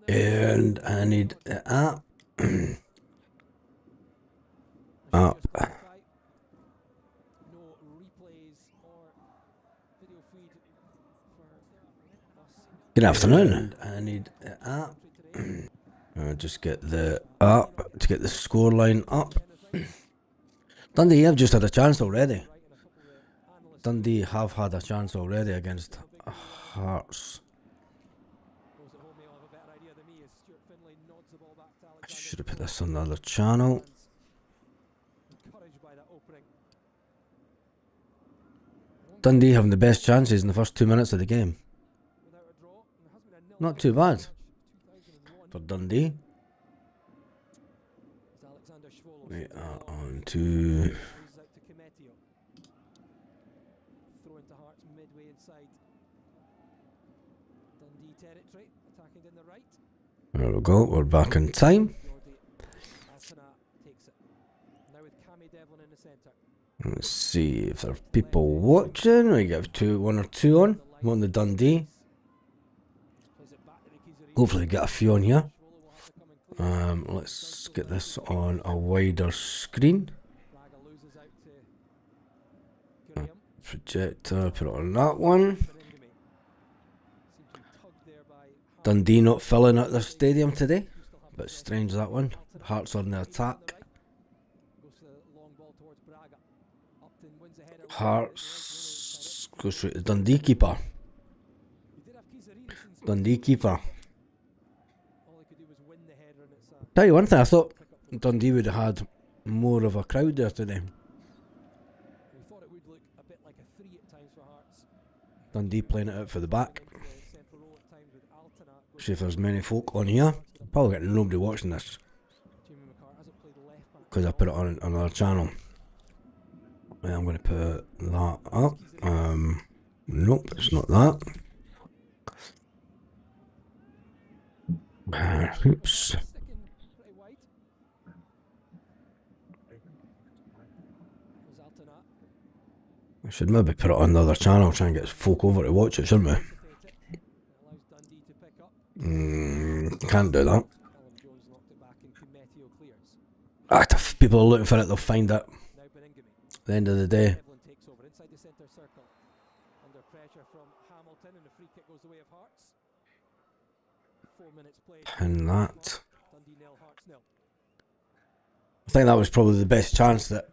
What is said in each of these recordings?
And I need it up. Up. Good afternoon. I need it up. I'll just get the up to get the scoreline up. Dundee have just had a chance already. Dundee have had a chance already against Hearts. I should have put this on the other channel. Dundee having the best chances in the first 2 minutes of the game. Not too bad for Dundee. We are on to there we go, we're back in time. Let's see if there are people watching. We get 1 or 2 on. I'm on the Dundee. Hopefully get a few on here. Let's get this on a wider screen. Projector, put it on that one. Dundee not filling out their stadium today. Bit strange that one. Hearts on the attack. Hearts goes straight to Dundee keeper. Dundee keeper. Tell you one thing, I thought Dundee would have had more of a crowd there today. Dundee playing it out for the back. See if there's many folk on here. Probably getting nobody watching this because I put it on another channel. And I'm going to put that up. Nope, it's not that. Oops. I should maybe put it on the other channel, try and get folk over to watch it, shouldn't we? Can't do that. If people are looking for it, they'll find it. At the end of the day. Pin that. I think that was probably the best chance that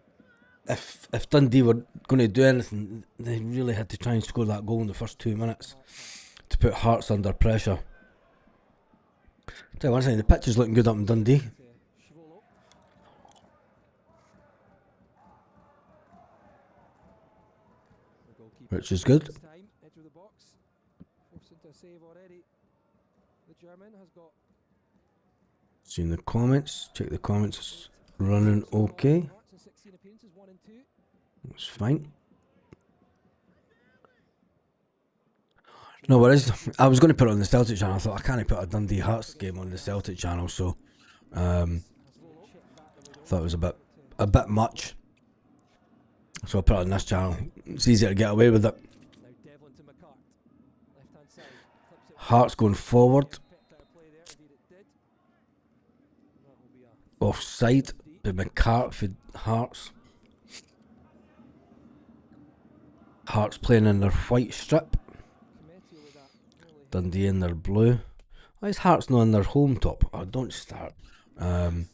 if Dundee were going to do anything, they really had to try and score that goal in the first 2 minutes to put Hearts under pressure. Tell you one thing, the pitch is looking good up in Dundee. Which is good. Seen the comments, check the comments, it's running okay. That's fine. No worries. I was going to put it on the Celtic channel. I thought I can't put a Dundee Hearts game on the Celtic channel, so thought it was a bit much. So I put it on this channel. It's easier to get away with it. Hearts going forward. Offside. Been McCart for Hearts. Hearts playing in their white strip. Dundee in their blue. Why is Hearts not in their home top? Oh, don't start. Thought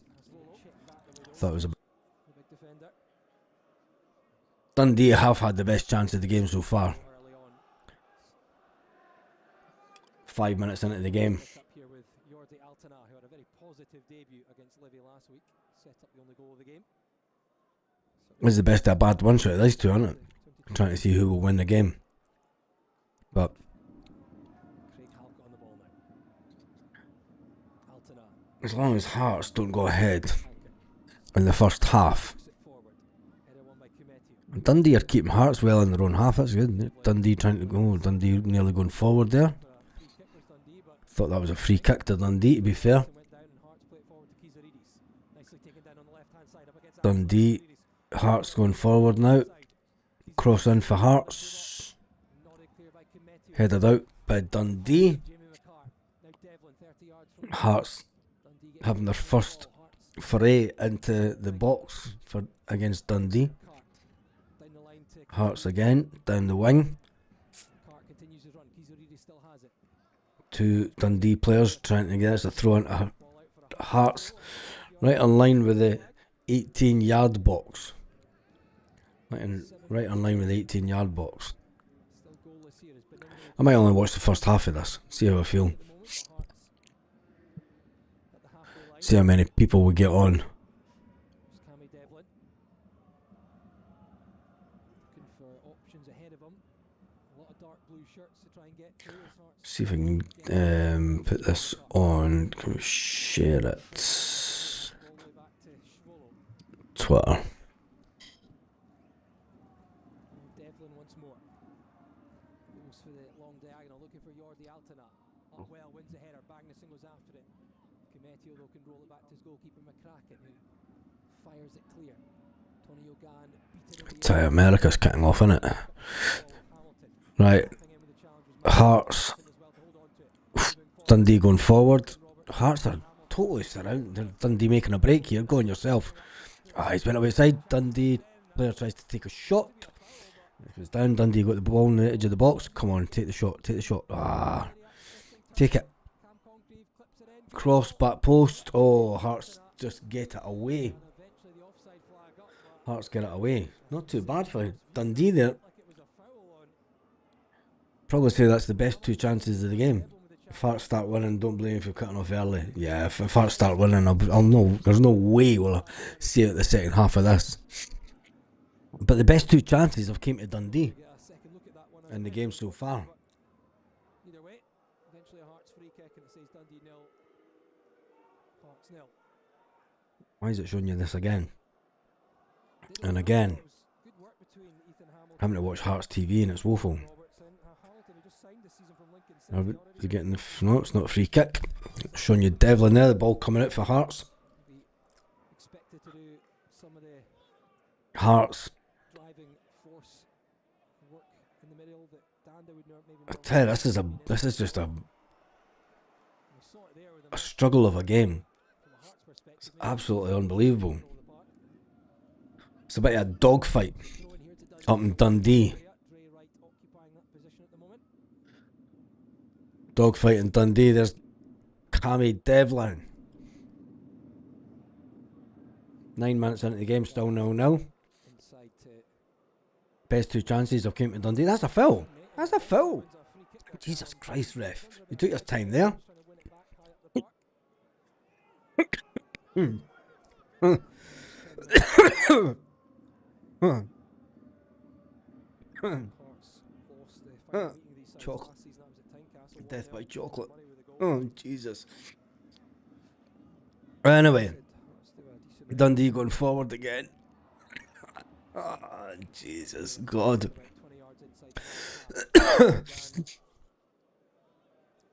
it was a Dundee have had the best chance of the game so far. 5 minutes into the game. This is the best of a bad one shot of these two, isn't it? I'm trying to see who will win the game. But as long as Hearts don't go ahead in the first half. Dundee are keeping Hearts well in their own half, that's good. Dundee trying to go, Dundee nearly going forward there. Thought that was a free kick to Dundee, to be fair. Dundee, Hearts going forward now. Cross in for Hearts. Headed out by Dundee. Hearts having their first foray into the box against Dundee. Hearts again, down the wing. Two Dundee players trying to get us a throw into Hearts, right on line with the 18-yard box. Right on line with the 18-yard box. I might only watch the first half of this, see how I feel. See how many people we get on. See if I can put this on. Can we share it? Twitter. Tell you, America's kicking off, innit? Right. Hearts. Dundee going forward. Hearts are totally surrounded. Dundee making a break here. Go on yourself. He's went away side. Dundee player tries to take a shot. It goes down. Dundee got the ball on the edge of the box. Come on, take the shot. Take the shot. Take it. Cross, back post. Oh, Hearts just get it away. Hearts get it away. Not too bad for Dundee there. Probably say that's the best two chances of the game. If Hearts start winning, don't blame me if you're cutting off early. Yeah, if Hearts start winning, I'll know. There's no way we'll see it the second half of this. But the best two chances have came to Dundee in the game so far. Why is it showing you this again? And again. Having to watch Hearts TV and it's woeful. Are we getting no, it's not a free kick. Showing you Devlin there, the ball coming out for Hearts. Hearts. I tell you, this is just a struggle of a game. It's absolutely unbelievable. It's a bit of a dogfight up in Dundee. Dogfight in Dundee. There's Cammy Devlin. 9 minutes into the game, still 0-0. Best two chances have came to Dundee. That's a foul. That's a foul. Jesus Christ, ref. You took your time there. Chocolate. Death by chocolate. Oh, Jesus. Anyway, Dundee going forward again. Oh, Jesus God.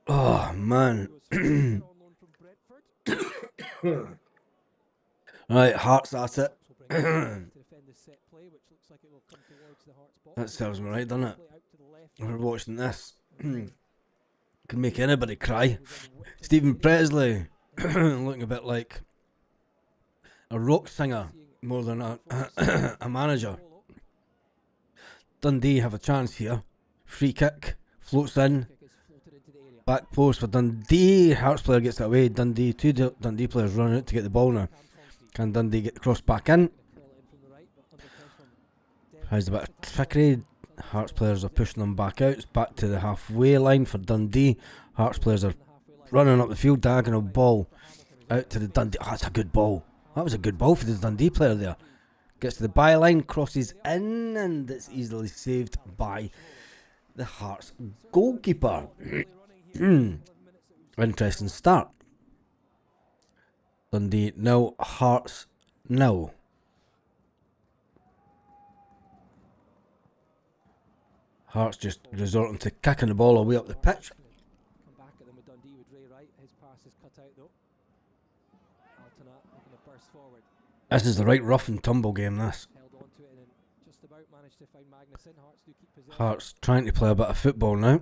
Oh, man. Right, Hearts at it. That serves me right, doesn't it? We're watching this. Can make anybody cry. Stephen Presley looking a bit like a rock singer more than a manager. Dundee have a chance here. Free kick, floats in. Back post for Dundee. Hearts player gets it away. Dundee, two Dundee players running out to get the ball now. Can Dundee get the cross back in? Has a bit of trickery. Hearts players are pushing them back out. It's back to the halfway line for Dundee. Hearts players are running up the field. Diagonal ball out to the Dundee. Oh, that's a good ball. That was a good ball for the Dundee player there. Gets to the byline, crosses in, and it's easily saved by the Hearts goalkeeper. Interesting start. Dundee no, Hearts no. Hearts just resorting to kicking the ball away up the pitch. This is the right rough and tumble game, this. Hearts trying to play a bit of football now.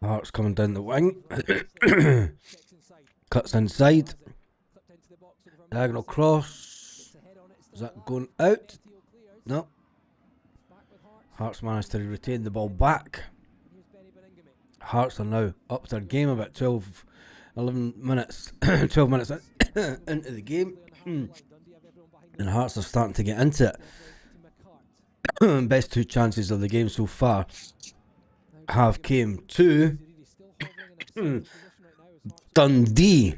Hearts coming down the wing. Cuts inside. Diagonal cross. Is that going out? No. Hearts managed to retain the ball back. Hearts are now up their game about 11 minutes, 12 minutes into the game. And Hearts are starting to get into it. Best two chances of the game so far have came to Dundee.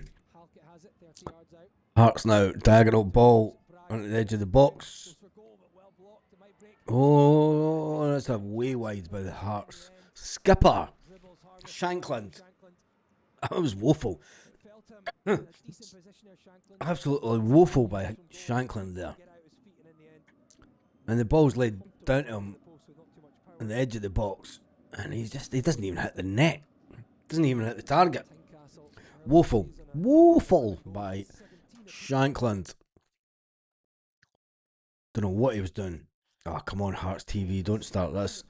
Hearts now, diagonal ball on the edge of the box. Oh, that's a way wide by the Hearts skipper, Shankland. That was woeful. Absolutely woeful by Shankland there. And the ball's laid down to him on the edge of the box. And he doesn't even hit the net. Doesn't even hit the target. Woeful. Woeful by Shankland. Don't know what he was doing. Oh, come on, Hearts TV, don't start this.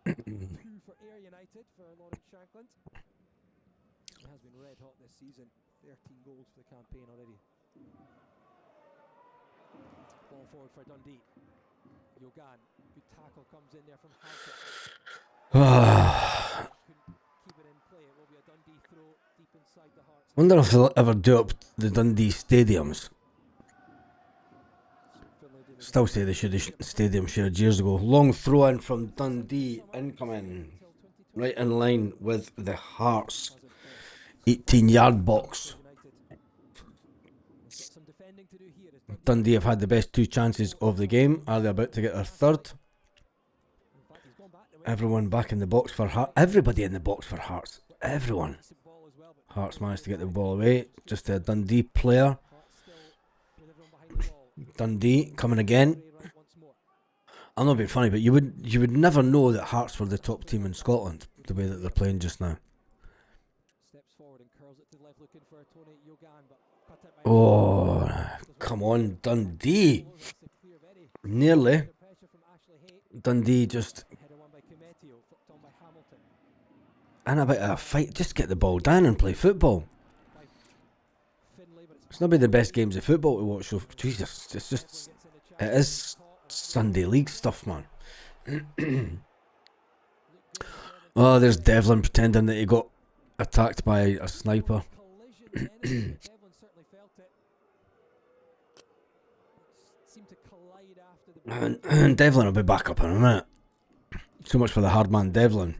He has been red hot this season. 13 goals for the campaign already. Ball forward for Dundee. Yogan, good tackle comes in there from Hackett. Keep it in play. It will be a Dundee throw deep inside the Hearts. Wonder if they'll ever do up the Dundee stadiums. Still say they should have stadium shared years ago. Long throw in from Dundee, incoming. Right in line with the Hearts 18-yard box. Dundee have had the best two chances of the game. Are they about to get their third? Everyone back in the box for Hearts. Everybody in the box for Hearts. Everyone. Hearts managed to get the ball away. Just a Dundee player. Dundee coming again. I'm not being funny, but you would never know that Hearts were the top team in Scotland the way that they're playing just now. Oh, come on, Dundee. Nearly. Dundee just in a bit of a fight. Just get the ball down and play football. It's not been the best games of football to watch, so Jesus, it is Sunday League stuff, man. Oh, there's Devlin pretending that he got attacked by a sniper. And Devlin will be back up in a minute. So much for the hard man Devlin.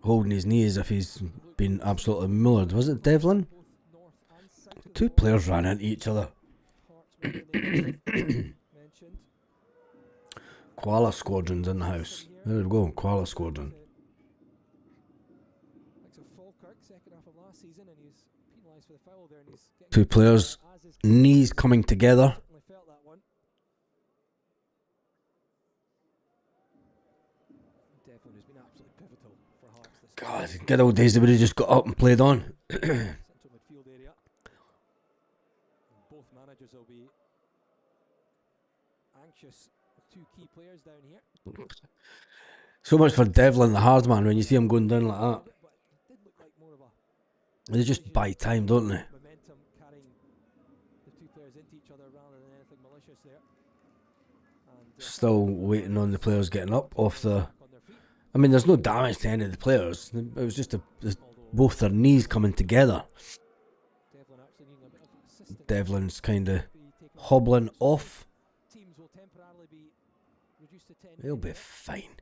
Holding his knee as if he's been absolutely mullered. Was it Devlin? Two players ran into each other. Koala Squadron's in the house. There we go, Koala Squadron. Two players, knees coming together. God, good old days, they would have just got up and played on. Both managers will be anxious with two key players down here. So much for Devlin, the hard man, when you see him going down like that. They just buy time, don't they? Still waiting on the players getting up off the... I mean, there's no damage to any of the players. It was just both their knees coming together. Devlin's kind of hobbling off. He'll be fine.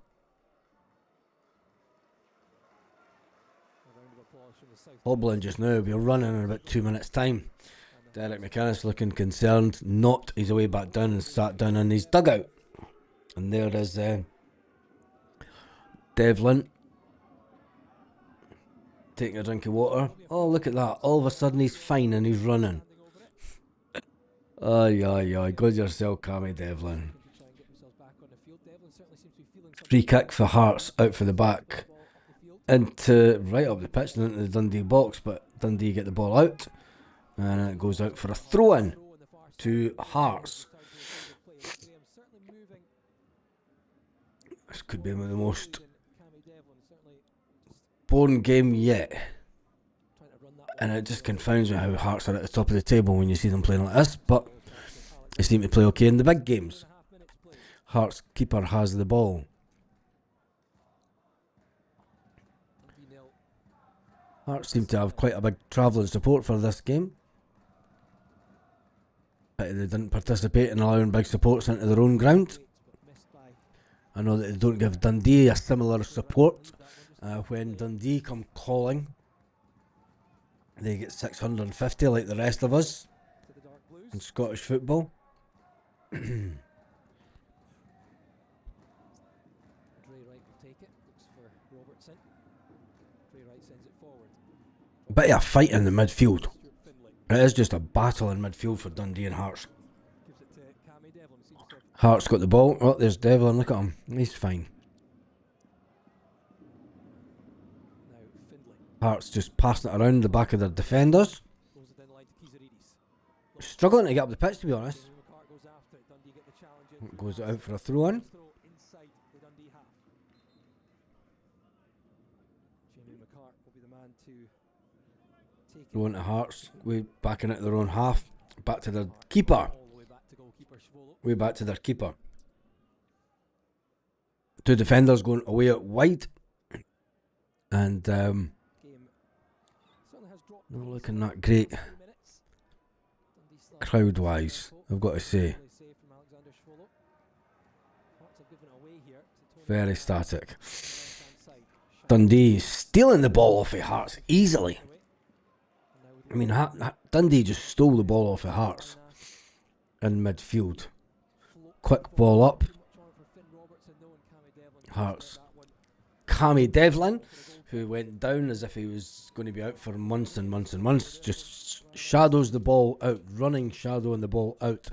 Hobbling just now. We're running in about 2 minutes' time. Derek McInnes looking concerned. Not his way back down and sat down in his dugout. And there is Devlin taking a drink of water. Oh, look at that. All of a sudden he's fine and he's running. Aye, aye, aye. Good yourself, Cammy Devlin. Free kick for Hearts out for the back. Into right up the pitch and into the Dundee box, but Dundee get the ball out. And it goes out for a throw-in to Hearts. Graham certainly moving. This could be the most And Cammy Devlin certainly just boring game yet. trying to run that And one it just through. confounds me how Hearts are at the top of the table when you see them playing like this. But Balls back to Alex they seem to play okay in the big games. 2.5 minutes played. Hearts keeper has the ball. Dundee nil. Hearts seem to have quite a big travelling support for this game. But they didn't participate in allowing big supports into their own ground. Great, but missed by I know that they don't give Dundee a similar support. When Dundee come calling, they get 650 like the rest of us to the Dark Blues. in Scottish football. Dre Wright will take it. Looks for Robertson. Dre Wright sends it forward. Bit of a fight in the midfield. Stuart Findlay It is just a battle in midfield for Dundee and Hearts. gives it to Cammy Devlin. Seems to have Hearts got the ball. Oh, there's Devlin. Look at him. He's fine. now Findlay. Hearts just passing it around the back of their defenders. Goes it down the line to Kizaridis. Struggling to get up the pitch, to be honest. Jamie McCart goes after it. Dundee get the challenge in. Goes out for a throw-in. Throw inside the Dundee half. Jamie McCart will be the man to take it. Throw into Hearts. Way back in at their own half. Back to their keeper. All the way back to goalkeeper Svolo. Way back to their keeper. Two defenders going away out wide. And Game certainly has dropped not pace looking in that great the 2 minutes. Dundee slight crowd-wise, I've got to say. Lovely save from Alexander Svolo. Hearts have given it away here to Tony Very McCart static. on the left-hand side. Sharp Dundee stealing the ball off of Hearts easily. away. And now with I mean, Dundee just stole the ball off of Hearts in midfield. Quick ball up. Hearts. Cammy Devlin, who went down as if he was going to be out for months and months and months, just shadows the ball out, running, shadowing the ball out.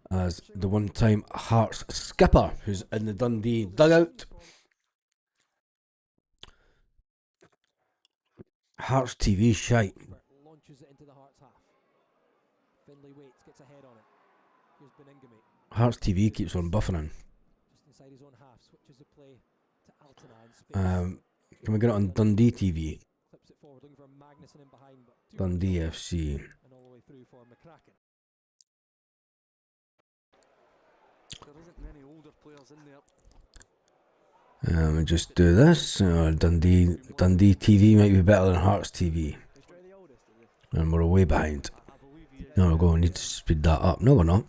As the one-time Hearts skipper, who's in the Dundee dugout. Hearts TV shite. Launches it into the Hearts half. Findlay waits, gets ahead on it. Here's Beningame. Hearts TV keeps on buffering. Just inside his own half, switches the play to Altona in space. Can we get it on Dundee TV? Clips it forward, looking for Magnuson in behind, but Dundee FC. and all the way through for McCracken. There isn't many older players in there. We just do this. Dundee TV might be better than Hearts TV. And we're way behind. I believe he is. No, we're going to need to speed that up. No, we're not.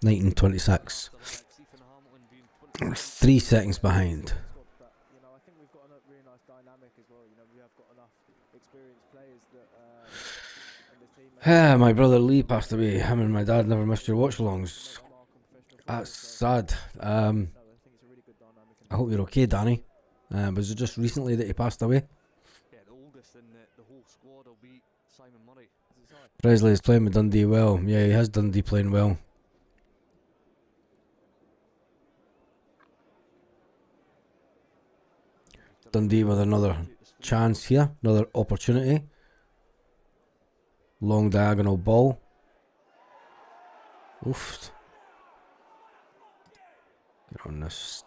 1926. After Stephen Hamilton being 3 seconds behind. But you know, I think we've got a really nice dynamic as well. You know, we have got enough experienced players that in the team. My brother Lee passed away. Him and my dad never missed your watch-alongs. That's sad. No, I think it's a really good dynamic. I hope you're okay, Danny. Was it just recently that he passed away? yeah, the oldest in the whole squad will be Simon Murray. Presley is playing with Dundee well. Yeah, he has Dundee playing well. Dundee with another chance here. Another opportunity. Long diagonal ball. Oof. Get on this.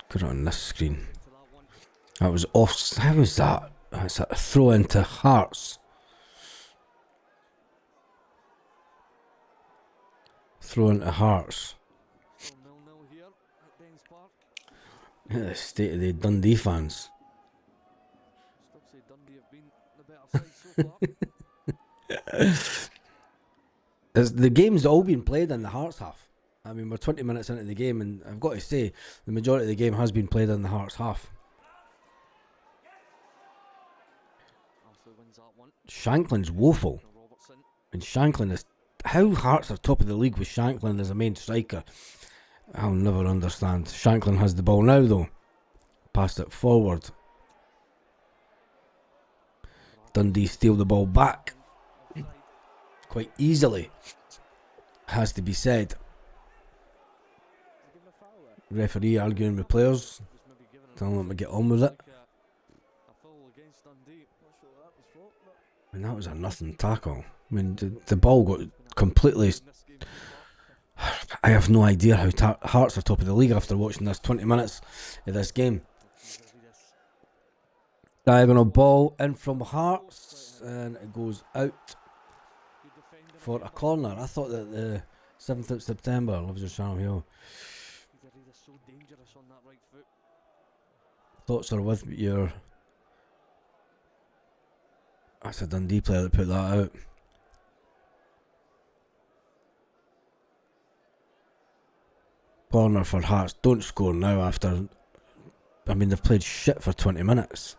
Get on this screen. That was off. How was that? That's a throw into Hearts. Throw into Hearts. Still 0-0 here at Dens Park. Look at the state of the Dundee fans. Still say Dundee have been the better side so far. The game's all been played in the Hearts half. I mean, we're 20 minutes into the game, and I've got to say, the majority of the game has been played in the Hearts half. Arthur wins that one. Shanklin's woeful. Now Robertson. And Shanklin is... How Hearts are top of the league with Shanklin as a main striker, I'll never understand. Shanklin has the ball now, though. Passed it forward. Dundee steal the ball back. Quite easily. Has to be said. Referee arguing with players. Was maybe given Telling them to get on with it. like a foul against Dundee. Not sure what that was for, but I mean, that was a nothing tackle. I mean, the ball got completely In this game I have no idea how Hearts are top of the league after watching this 20 minutes of this game. Diagonal ball in from Hearts, and it goes out for a corner. I thought that the 7th of September, loves your channel here. So dangerous on that right foot. Thoughts are with your... That's a Dundee player that put that out. Corner for Hearts. Don't score now after... I mean, they've played shit for 20 minutes.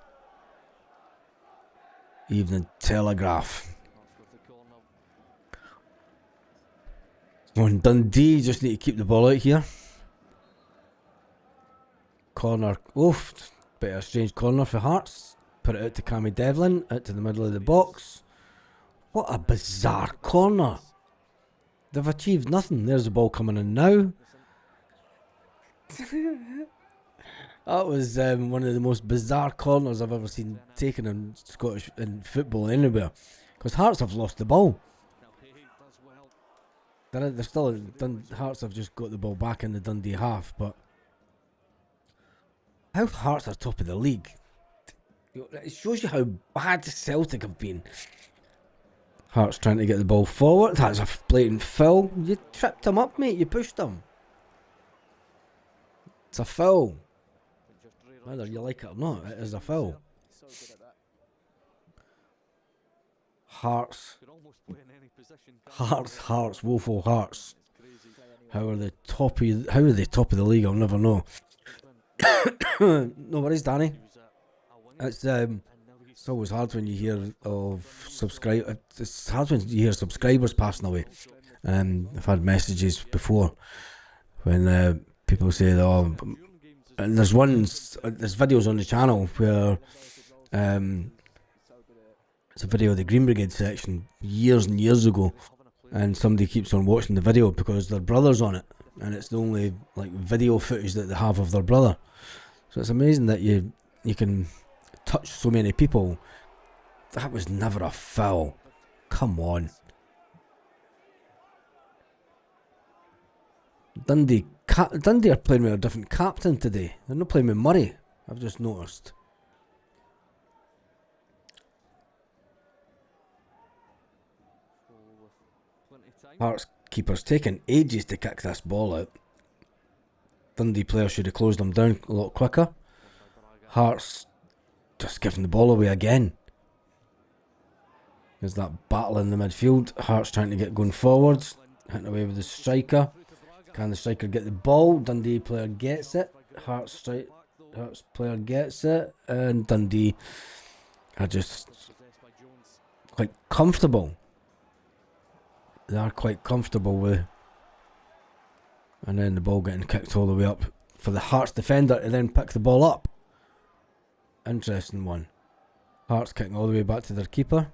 Evening Telegraph. On Dundee, just need to keep the ball out here. Corner. Oof. Bit of a strange corner for Hearts. Put it out to Cammy Devlin. Out to the middle of the box. What a bizarre corner. They've achieved nothing. There's the ball coming in now. That was one of the most bizarre corners I've ever seen taken in Scottish football anywhere. Because Hearts have lost the ball. They're still Hearts have just got the ball back in the Dundee half, but how Hearts are top of the league, it shows you how bad Celtic have been. Hearts trying to get the ball forward. That's a blatant foul. You tripped him up, mate. You pushed him. It's a foul. Whether you like it or not, it is a foul. Hearts, woeful Hearts. How are they top of the league? I'll never know. No worries, Danny. It's always hard when you hear of It's hard when you hear subscribers passing away. I've had messages before when people say, "Oh," and there's videos on the channel where it's a video of the Green Brigade section years and years ago, and somebody keeps on watching the video because their brother's on it, and it's the only like video footage that they have of their brother. So it's amazing that you can touch so many people. That was never a foul. Come on. Dundee are playing with a different captain today. They're not playing with Murray. I've just noticed. Hearts keeper's taking ages to kick this ball out. Dundee players should have closed them down a lot quicker. Hearts just giving the ball away again. There's that battle in the midfield. Hearts trying to get going forwards. Hitting away with the striker. Can the striker get the ball? Dundee player gets it. Hearts player gets it. And Dundee are just quite comfortable. They are quite comfortable with. And then the ball getting kicked all the way up for the Hearts defender to then pick the ball up. Interesting one. Hearts kicking all the way back to their keeper.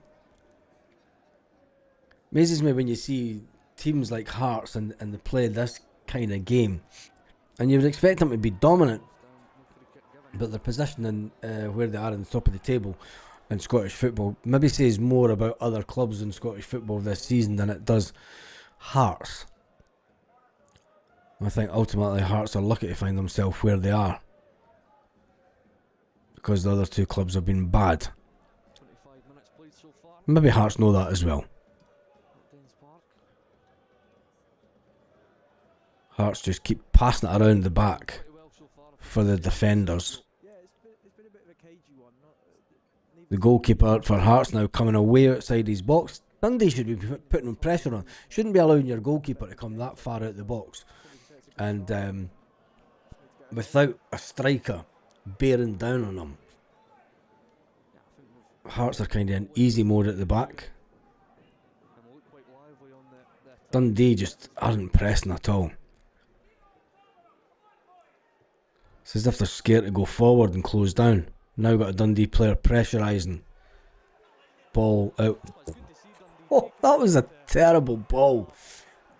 Amazes me when you see teams like Hearts and they play this kind of game, and you would expect them to be dominant, but their position in where they are in the top of the table in Scottish football maybe says more about other clubs in Scottish football this season than it does Hearts. I think ultimately Hearts are lucky to find themselves where they are, because the other two clubs have been bad. Maybe Hearts know that as well. Hearts just keep passing it around the back for the defenders. The goalkeeper for Hearts now coming away outside his box. Dundee should be putting pressure on. Shouldn't be allowing your goalkeeper to come that far out the box. And without a striker bearing down on them. Hearts are kind of in easy mode at the back. Dundee just aren't pressing at all. It's as if they're scared to go forward and close down. Now got a Dundee player pressurising. Ball out. Oh, that was a terrible ball.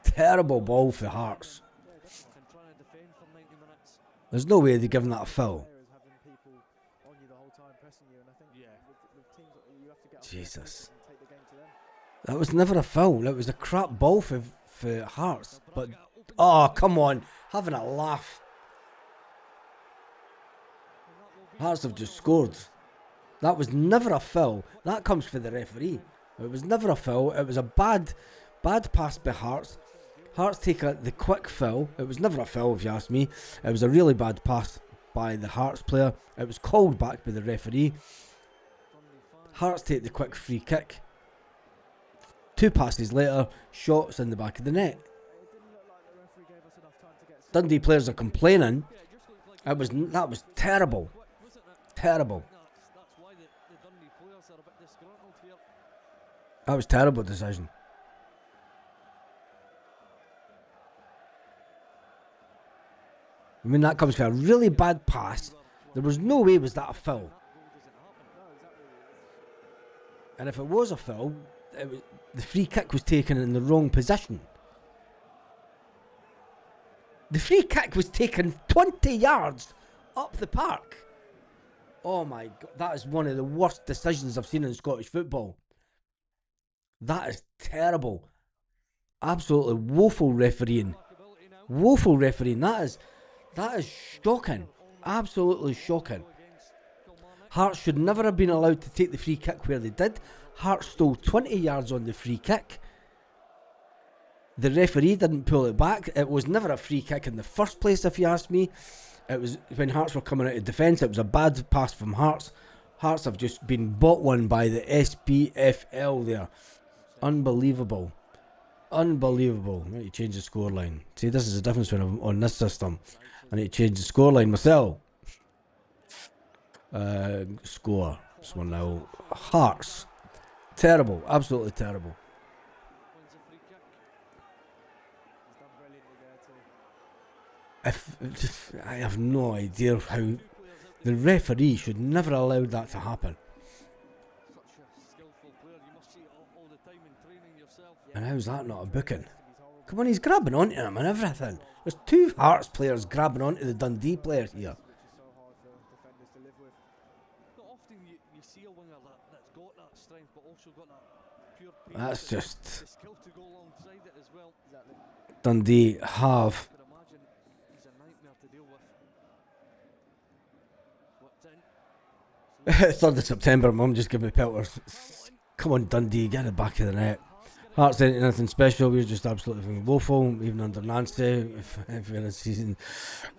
Terrible ball for Hearts. There's no way they're giving that a foul. Jesus. That was never a foul. That was a crap ball for for Hearts, but oh, come on, having a laugh. Hearts have just scored. That was never a foul. That comes for the referee. It was never a foul. It was a bad pass by Hearts. Hearts take the quick foul. It was never a foul if you ask me. It was a really bad pass by the Hearts player. It was called back by the referee. Hearts take the quick free kick. 2 passes later, shots in the back of the net. Dundee players are complaining. That was terrible. Terrible. That was terrible decision. I mean, that comes from a really bad pass. There was no way was that a foul. And if it was a foul, the free kick was taken in the wrong position. The free kick was taken 20 yards up the park. Oh my God, that is one of the worst decisions I've seen in Scottish football. That is terrible. Absolutely woeful refereeing. Woeful refereeing. That is shocking. Absolutely shocking. Hearts should never have been allowed to take the free kick where they did. Hearts stole 20 yards on the free kick. The referee didn't pull it back. It was never a free kick in the first place, if you ask me. It was when Hearts were coming out of defence. It was a bad pass from Hearts. Hearts have just been bought one by the SPFL there. Unbelievable. Unbelievable. I need to change the scoreline. See, this is the difference when I'm on this system. I need to change the scoreline myself. Score. This one now. Hearts. Terrible. Absolutely terrible. I have no idea how the referee should never allow that to happen. And how's that not a booking? Come on, he's grabbing onto him and everything. There's 2 Hearts players grabbing onto the Dundee players here. That's just... Dundee have... 3rd of September, Mum just give me pelters. Come on, Dundee, get it back of the net. Hearts ain't anything special, we're just absolutely woeful, even under Nancy, if we're in a season.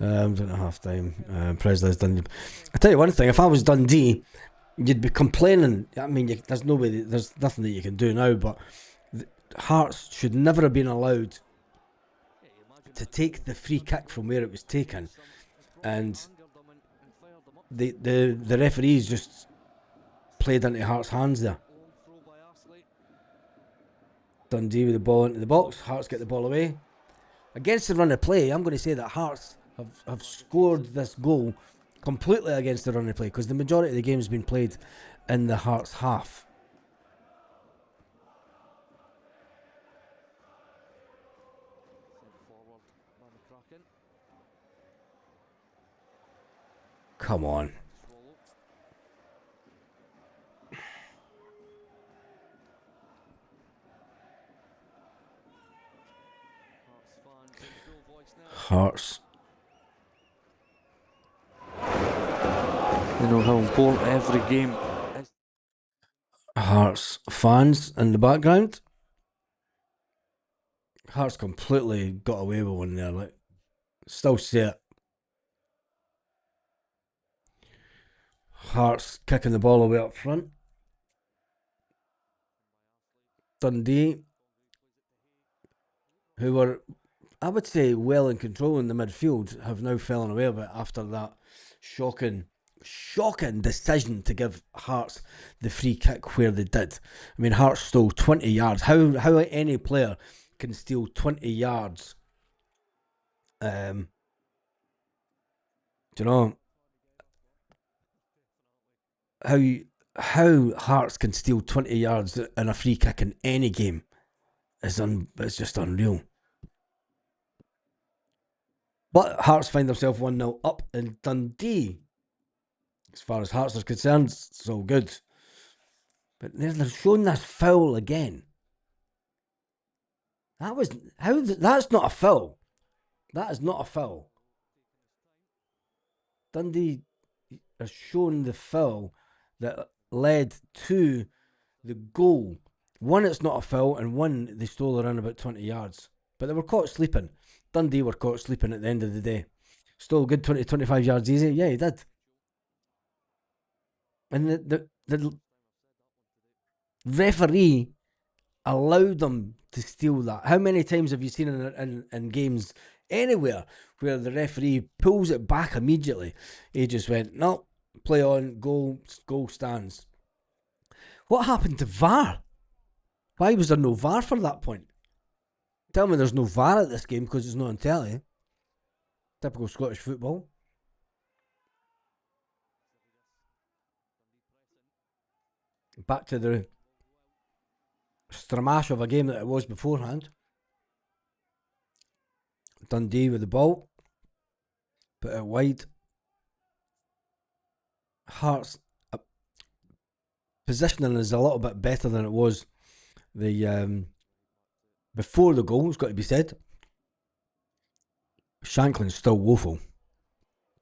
Don't have half time. Presley's Dundee. I tell you one thing, if I was Dundee, you'd be complaining. I mean, there's nothing that you can do now, but Hearts should never have been allowed to take the free kick from where it was taken, and the referees just played into Hearts' hands there. Dundee with the ball into the box. Hearts get the ball away. Against the run of play, I'm going to say that Hearts have scored this goal completely against the run of play, because the majority of the game has been played in the Hearts half. Come on. Hearts. You know how important every game is. Hearts fans in the background. Hearts completely got away with one there. Like, still see it. Hearts kicking the ball away up front. Dundee, who were, I would say, well in control in the midfield, have now fallen away a bit after that shocking decision to give Hearts the free kick where they did. I mean, Hearts stole 20 yards. How any player can steal 20 yards? Do you know how Hearts can steal 20 yards in a free kick in any game? It's just unreal. But Hearts find themselves 1-0 up in Dundee. As far as Hearts are concerned, it's all good. But they're showing this foul again. That's not a foul. That is not a foul. Dundee has shown the foul that led to the goal. One, it's not a foul, and one, they stole around about 20 yards. But they were caught sleeping. Dundee were caught sleeping at the end of the day. Stole good 20, 25 yards easy. Yeah, he did. And the referee allowed them to steal that. How many times have you seen in games anywhere where the referee pulls it back immediately? He just went, no, play on, goal stands. What happened to VAR? Why was there no VAR for that point? Tell me there's no VAR at this game because it's not on telly. Typical Scottish football. Back to the stramash of a game that it was beforehand. Dundee with the ball. Put it wide. Hearts positioning is a little bit better than it was the before the goal, it's got to be said. Shanklin's still woeful.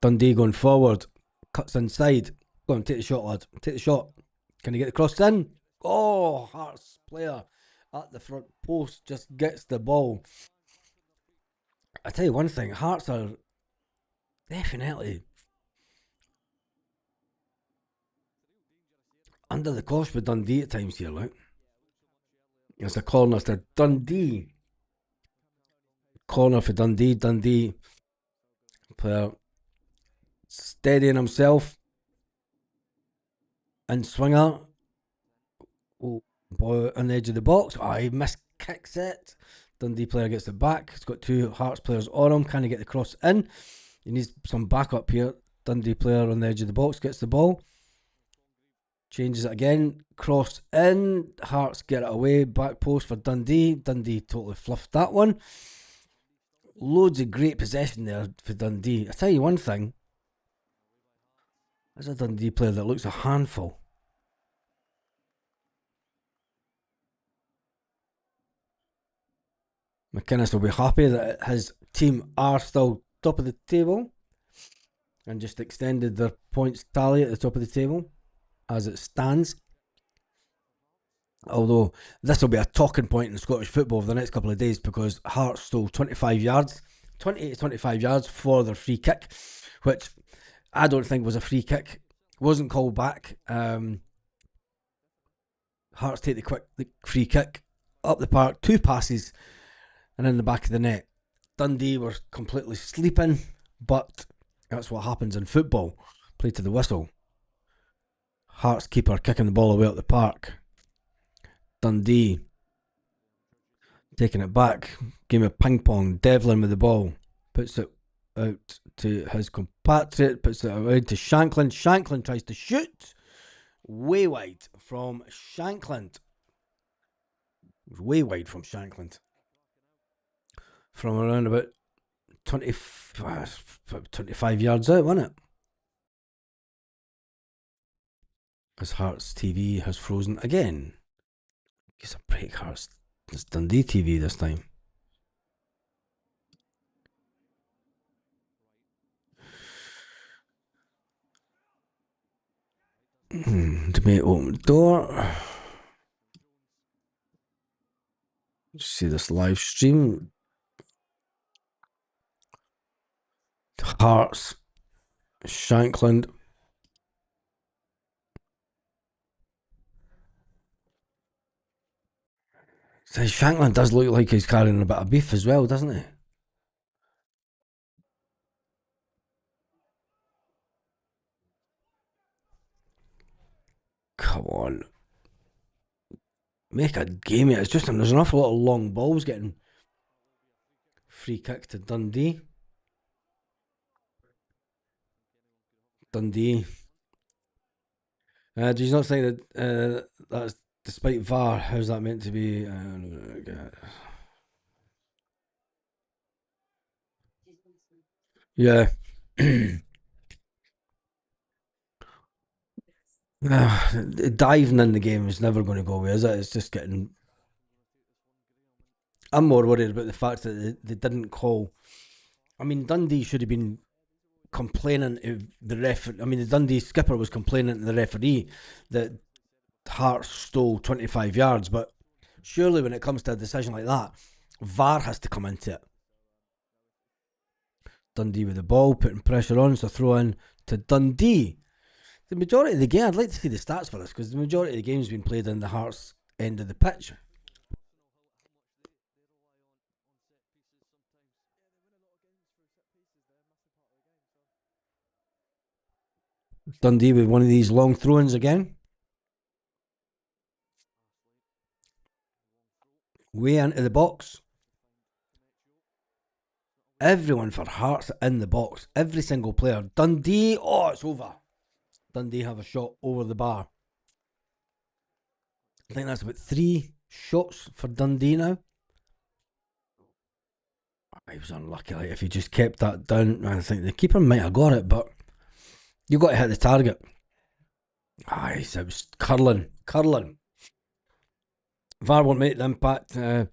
Dundee going forward, cuts inside. Go on, take the shot, lad. Take the shot. Can he get the cross in? Oh, Hearts player at the front post just gets the ball. I tell you one thing, Hearts are definitely under the cosh with Dundee at times here, like. It's a corner to Dundee. Corner for Dundee. Dundee player steadying himself. And swinger. Oh, boy on the edge of the box. Oh, he missed kicks it. Dundee player gets it back. He's got two Hearts players on him. Can he get the cross in? He needs some backup here. Dundee player on the edge of the box gets the ball. Changes it again. Cross in. Hearts get it away. Back post for Dundee. Dundee totally fluffed that one. Loads of great possession there for Dundee. I tell you one thing. There's a Dundee player that looks a handful. McInnes will be happy that his team are still top of the table and just extended their points tally at the top of the table as it stands. Although this will be a talking point in Scottish football for the next couple of days because Hearts stole 25 yards, 20 to 25 yards for their free kick, which I don't think was a free kick. Wasn't called back. Hearts take the free kick up the park, 2 passes, and in the back of the net. Dundee were completely sleeping, but that's what happens in football. Play to the whistle. Hearts keeper kicking the ball away up the park. Dundee taking it back. Game of ping pong. Devlin with the ball. Puts it out to his compatriot. Puts it out to Shanklin. Shanklin tries to shoot. Way wide from Shanklin. Way wide from Shanklin. From around about 25 yards out, wasn't it? As Hearts TV has frozen again. Gives a break, Hearts. It's Dundee TV this time. Debate open the door. See this live stream. Hearts, Shankland. So Shankland does look like he's carrying a bit of beef as well, doesn't he? Come on. Make a game of it. It's just there's an awful lot of long balls getting free kick to Dundee. Dundee. Do you not think that that's despite VAR? How's that meant to be? Yeah. Diving in the game is never going to go away, is it? It's just getting I'm more worried about the fact that they didn't call. I mean, Dundee should have been complaining to the ref. I mean, the Dundee skipper was complaining to the referee that Hearts stole 25 yards, but surely when it comes to a decision like that, VAR has to come into it. Dundee with the ball, putting pressure on, so throw in to Dundee. The majority of the game, I'd like to see the stats for this, because the majority of the game's been played in the Hearts end of the pitch. Dundee with one of these long throw-ins again. Way into the box. Everyone for Hearts in the box. Every single player. Dundee, oh, it's over. Dundee have a shot over the bar. I think that's about 3 shots for Dundee now. He was unlucky. Like, if he just kept that down, I think the keeper might have got it, but you got to hit the target. It was curling. VAR won't make the impact. Yeah,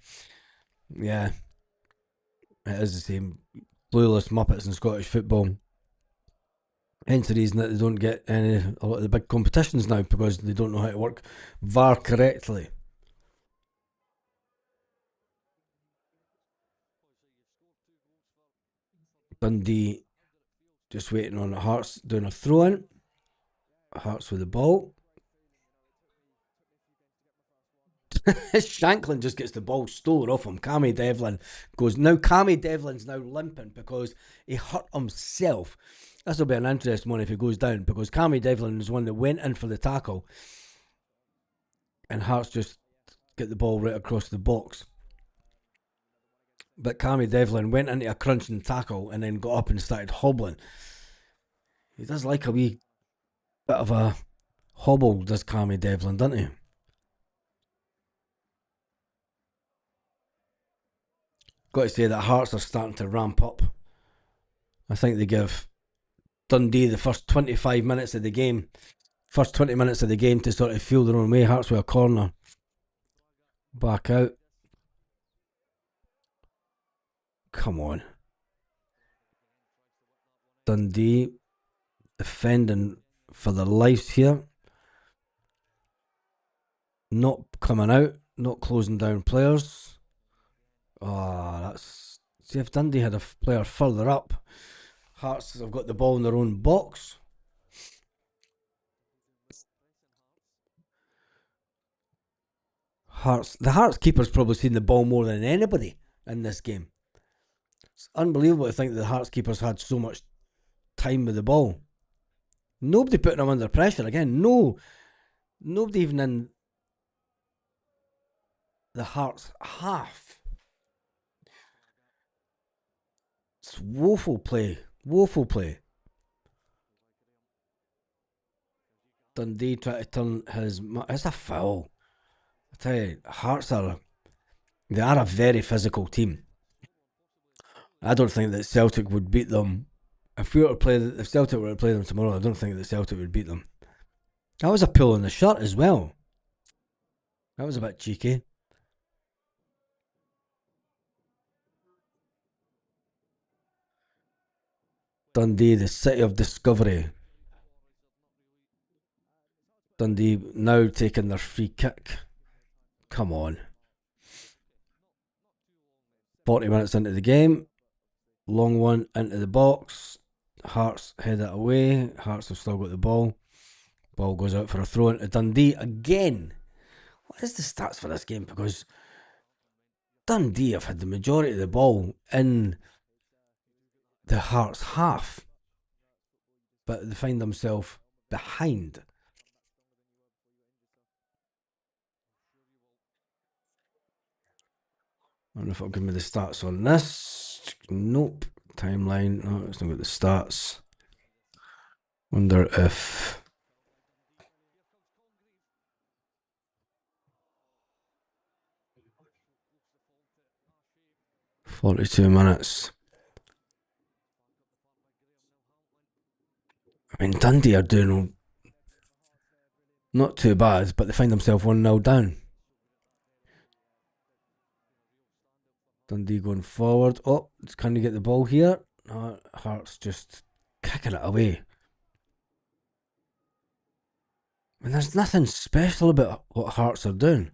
it is the same. Blueless Muppets in Scottish football. Hence the reason that they don't get a lot of the big competitions now, because they don't know how to work VAR correctly. Dundee just waiting on Hearts doing a throw-in. Hearts with the ball. Shanklin just gets the ball stolen off him. Cammy Devlin goes. Now Cammy Devlin's now limping because he hurt himself. This will be an interesting one if he goes down, because Cammy Devlin is one that went in for the tackle, and Hearts just get the ball right across the box. But Cammy Devlin went into a crunching tackle and then got up and started hobbling. He does like a wee bit of a hobble, does Cammy Devlin, doesn't he? Got to say that Hearts are starting to ramp up. I think they give Dundee the first 25 minutes of the game, first 20 minutes of the game to sort of feel their own way. Hearts with a corner. Back out. Come on. Dundee defending for their lives here. Not coming out, not closing down players. That's... See, if Dundee had a player further up, Hearts have got the ball in their own box. The Hearts keeper's probably seen the ball more than anybody in this game. It's unbelievable to think that the Hearts keeper's had so much time with the ball. Nobody putting him under pressure again. Nobody even in the Hearts half. It's woeful play. Dundee try to turn his... It's a foul. I tell you, Hearts are a very physical team. I don't think that Celtic would beat them. If Celtic were to play them tomorrow, I don't think that Celtic would beat them. That was a pull on the shirt as well. That was a bit cheeky. Dundee, the city of discovery. Dundee now taking their free kick. Come on. 40 minutes into the game. Long one into the box. Hearts head it away. Hearts have still got the ball. Ball goes out for a throw into Dundee again. What is the stats for this game? Because Dundee have had the majority of the ball in the Hearts half, but they find themselves behind. I don't know if it'll give me the stats on this. Nope. Timeline. No, it's not got the stats. Wonder if... 42 minutes. I mean, Dundee are doing not too bad, but they find themselves 1-0 down. Dundee going forward. Oh, can you get the ball here? No, Hearts just kicking it away. I mean, there's nothing special about what Hearts are doing.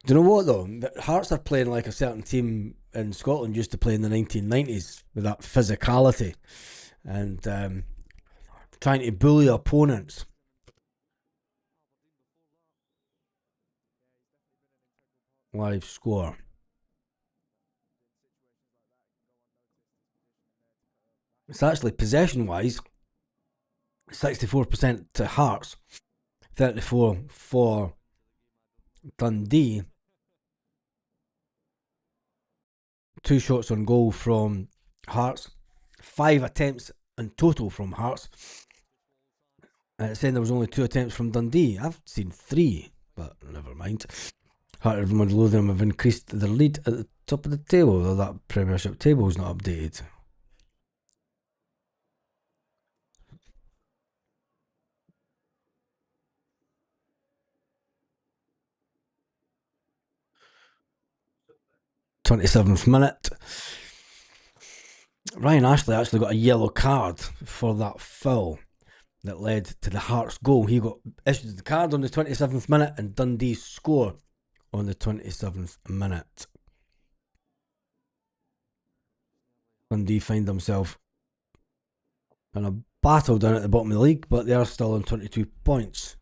Do you know what though? Hearts are playing like a certain team in Scotland used to play in the 1990s with that physicality and trying to bully opponents. Live score. It's actually possession wise 64% to Hearts, 34 for Dundee. 2 shots on goal from Hearts, 5 attempts in total from Hearts. It's saying there was only 2 attempts from Dundee. I've seen 3, but never mind. Heart of Midlothian have increased their lead at the top of the table, though that Premiership table is not updated. .27th minute. Ryan Ashley actually got a yellow card for that foul that led to the Hearts goal. He got issued the card on the 27th minute and Dundee score on the 27th minute. Dundee find themselves in a battle down at the bottom of the league, but they are still on 22 points.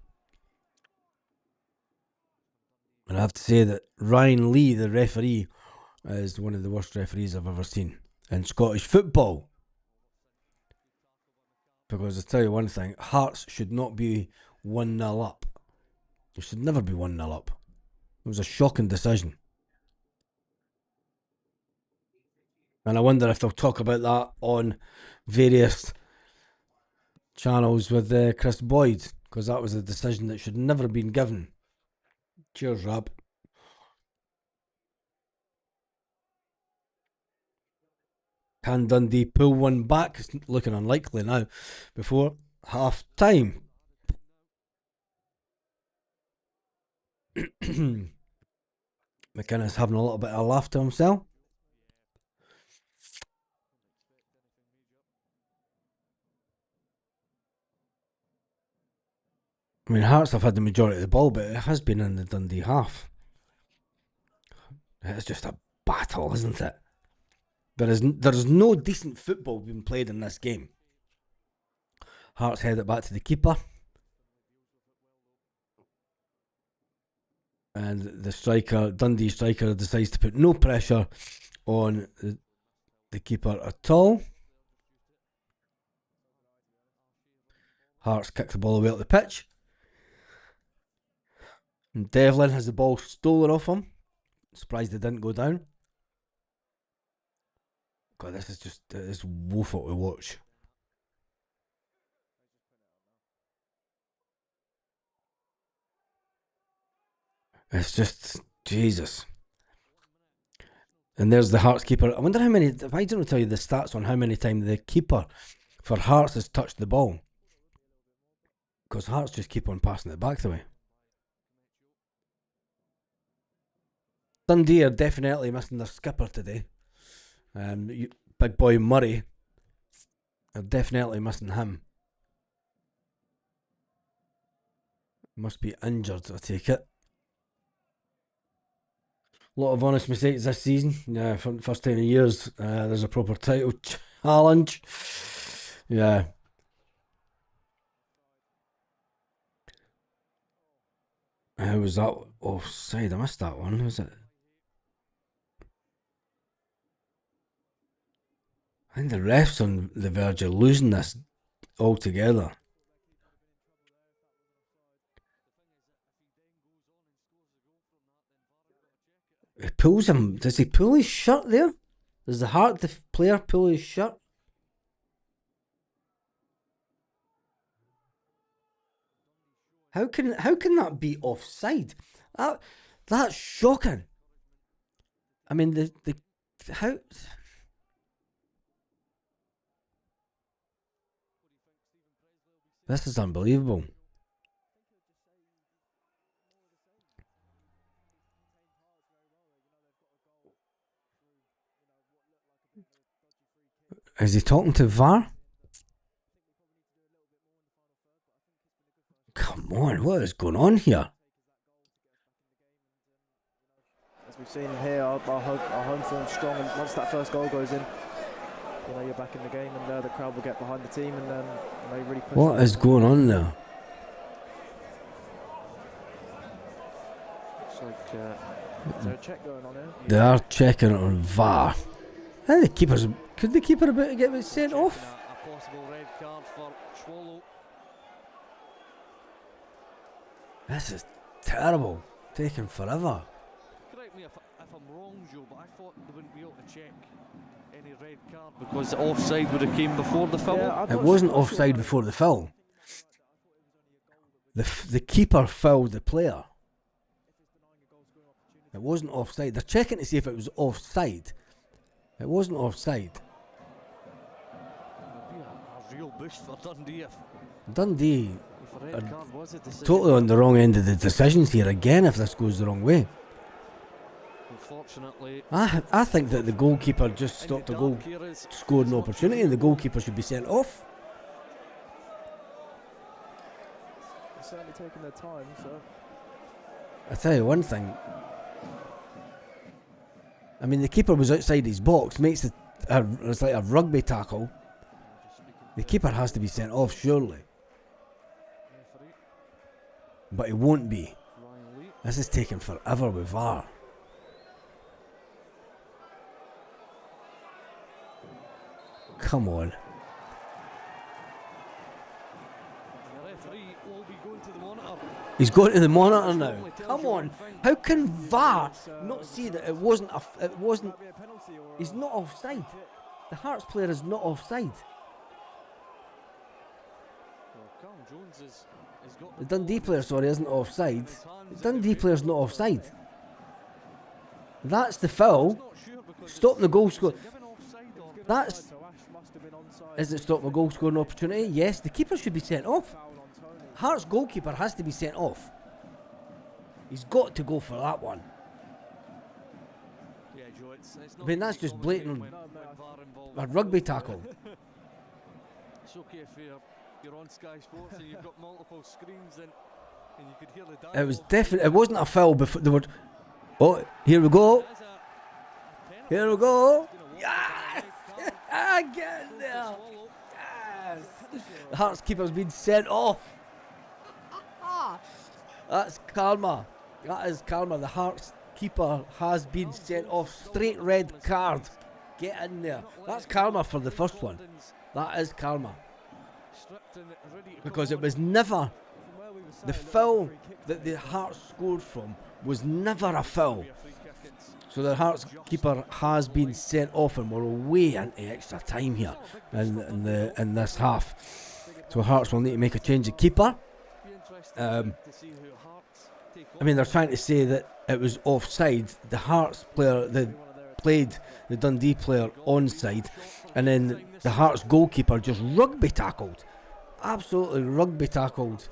And I have to say that Ryan Lee, the referee, is one of the worst referees I've ever seen in Scottish football. Because I tell you one thing, Hearts should not be 1-0 up. It should never be 1-0 up. It was a shocking decision. And I wonder if they'll talk about that on various channels with Chris Boyd, because that was a decision that should never have been given. Cheers, Rob. Can Dundee pull one back? It's looking unlikely now. Before half time. McInnes having a little bit of a laugh to himself. I mean, Hearts have had the majority of the ball, but it has been in the Dundee half. It's just a battle, isn't it? There is no decent football being played in this game. Hearts head it back to the keeper. And the striker, Dundee striker, decides to put no pressure on the keeper at all. Hearts kick the ball away up the pitch. And Devlin has the ball stolen off him. Surprised it didn't go down. God, this is just, it's woeful to watch. It's just, Jesus. And there's the Hearts keeper. I wonder how many, if I don't tell you the stats on how many times the keeper for Hearts has touched the ball. Because Hearts just keep on passing it back the way. Dundee are definitely missing their skipper today. Big boy Murray. They're definitely missing him. Must be injured, I take it. A lot of honest mistakes this season. Yeah, for the first time in years, there's a proper title challenge. Yeah. How was that? Offside, I missed that one. Was it? I think the ref's on the verge of losing this altogether. He pulls him. Does he pull his shirt there? Does the player pull his shirt? How can that be offside? That's shocking. I mean the how. This is unbelievable. Is he talking to VAR? Come on, what is going on here? As we've seen here, our home form's strong, and once that first goal goes in, you know, you're back in the game, and the crowd will get behind the team, and you know, really push. What is going on there? Looks like is there a check going on here? They are checking it on VAR. I think the keeper's... Could the keeper about to get sent off? A possible red card for Swallow. This is terrible. Taking forever. Correct me if I'm wrong, Joe, but I thought they wouldn't be able to check any red card because the offside would have came before the foul. Yeah, It wasn't offside before the foul. The keeper fouled the player. It wasn't offside. They're checking to see if it was offside. It wasn't offside. It'd be a real boost for Dundee if Dundee a red card was a decision. totally on the wrong end of the decisions here again if this goes the wrong way. Unfortunately, I think that the goalkeeper just stopped a goal, scored an opportunity, and the goalkeeper should be sent off. They're certainly taking their time, so. I tell you one thing. I mean, the keeper was outside his box, makes it it's like a rugby tackle. The keeper has to be sent off, surely. But he won't be. This is taking forever with VAR. Come on. the referee will be going to the monitor. He's going to the monitor now. Come on. How can VAR not see that it wasn't he's not offside. The Hearts player is not offside. The Dundee player, sorry, isn't offside. The Dundee player's not offside. That's the foul. Stop the goal score. That's... Is it stop the goal scoring opportunity? Yes, the keeper should be sent off. Hearts goalkeeper has to be sent off. He's got to go for that one. I mean, that's just blatant a rugby tackle. It's okay if you're on Sky Sports and you've got multiple screens and you could hear the dialogue. It was definitely, it wasn't a foul before they were... Oh, here we go. Here we go. Yes! Get in there. Yes! The Hearts keeper's been sent off. That's karma. That is karma. The Hearts keeper has been sent off. Straight red card. Get in there. That's karma for the first one. That is karma. Because it was never... The foul that the Hearts scored from was never a foul. So the Hearts keeper has been sent off, and we're way into extra time here in this half. So Hearts will need to make a change of keeper. I mean, they're trying to say that it was offside. The Hearts player, they played the Dundee player onside, and then the Hearts goalkeeper just rugby tackled. Absolutely rugby tackled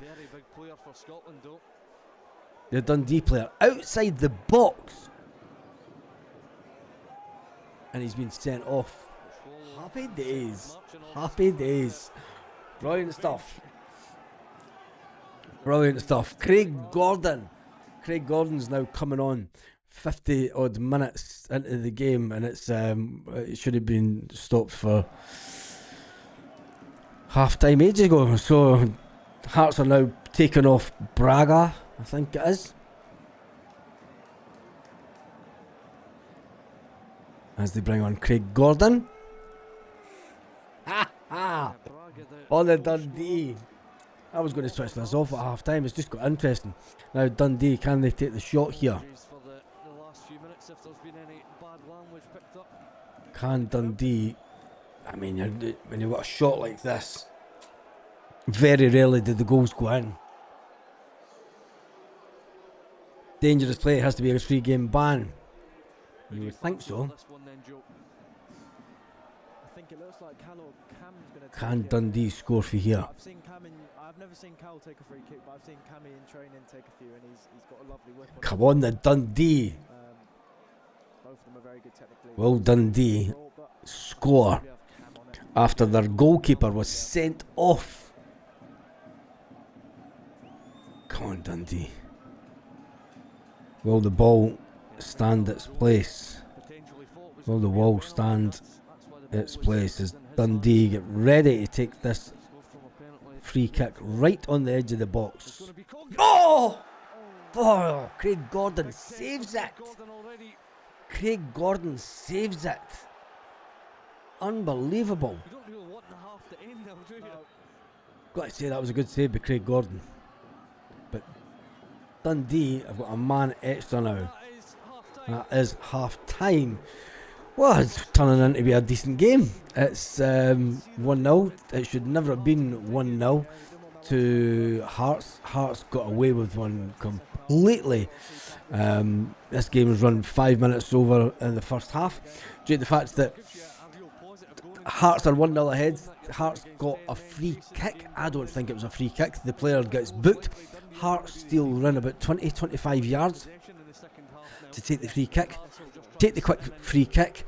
the Dundee player outside the box, and he's been sent off. Happy days. Happy days. Brilliant stuff. Brilliant stuff. Craig Gordon's now coming on 50 odd minutes into the game, and it's it should have been stopped for half time ages ago. So Hearts are now taking off Braga, I think it is, as they bring on Craig Gordon. On the Dundee. I was going to switch this off at half time. It's just got interesting. Now Dundee, can they take the shot here? Can Dundee... I mean, when you've got a shot like this, very rarely did the goals go in. Dangerous play, it has to be a 3-game ban. You would think so. I think it looks like Cam's going to. Can Dundee score for here? I've never seen Cal take a free kick, but I've seen Cammy in training take a few, and he's got a lovely whip on. Come on, the Dundee. Both of them are very good technically. Will Dundee score? after their goalkeeper was sent off. Come on, Dundee. Will the ball stand its place? Will the wall stand its place as Dundee get ready to take this free kick right on the edge of the box? Oh! Oh, Craig Gordon saves it. Craig Gordon saves it. Unbelievable. You don't really want the half to end now, do you? Got to say that was a good save by Craig Gordon. But Dundee have got a man extra now. That is half time. Well, it's turning in to be a decent game. It's 1-0. It should never have been 1-0 to Hearts. Hearts got away with one completely. This game was run 5 minutes over in the first half, due to the fact that Hearts are 1-0 ahead. Hearts got a free kick. I don't think it was a free kick. The player gets booked. Hearts still run about 20-25 yards to take the free kick. Take the quick free kick.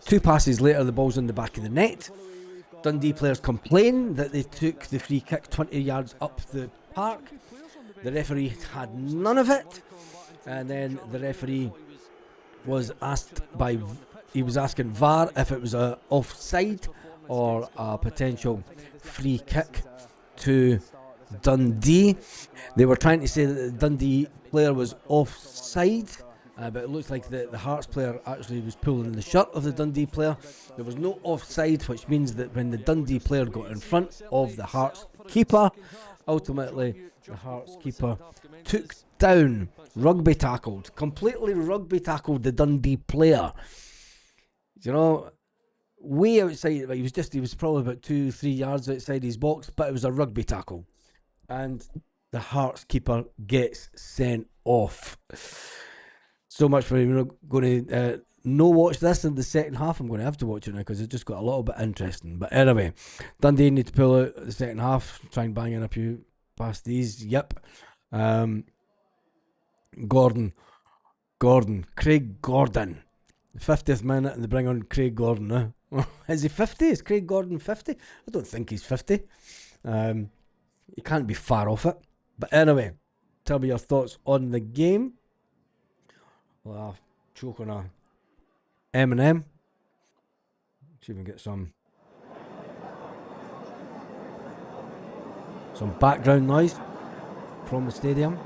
2 passes later, the ball's in the back of the net. Dundee players complain that they took the free kick 20 yards up the park. The referee had none of it, and then the referee was asked he was asking VAR if it was a offside or a potential free kick to Dundee. They were trying to say that the Dundee player was offside, but it looks like the Hearts player actually was pulling the shirt of the Dundee player. There was no offside, which means that when the Dundee player got in front of the Hearts keeper, ultimately the Hearts keeper took down, completely rugby tackled the Dundee player. You know, way outside, he was probably about 2-3 yards outside his box, but it was a rugby tackle. And the Hearts keeper gets sent off. So much for going to no watch this in the second half. I'm going to have to watch it now because it just got a little bit interesting. But anyway, Dundee need to pull out the second half, try and bang in a few past these. Yep. Craig Gordon. 50th minute and they bring on Craig Gordon. Is he 50? Is Craig Gordon 50? I don't think he's 50. He can't be far off it. But anyway, tell me your thoughts on the game. Well, I'll choke on a M&M. See if we can get some background noise from the stadium.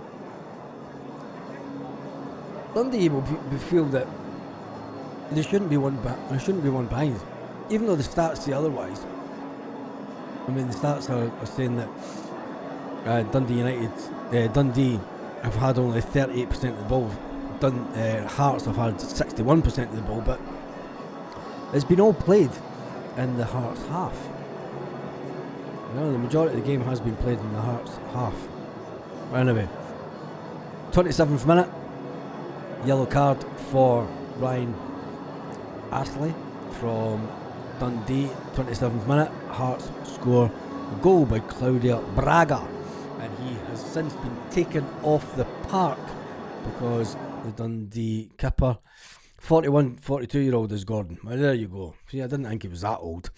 Dundee will feel that there shouldn't be one behind, even though the stats say otherwise. I mean, the stats are saying that Dundee have had only 38% of the ball. Hearts have had 61% of the ball, but it's been all played in the Hearts half. You know, the majority of the game has been played in the Hearts half. Anyway, 27th minute, yellow card for Ryan Astley from Dundee. 27th minute, Hearts score a goal by Claudio Braga, and he has since been taken off the park because the Dundee keeper, 42-year-old is Gordon. Well, there you go. See, I didn't think he was that old,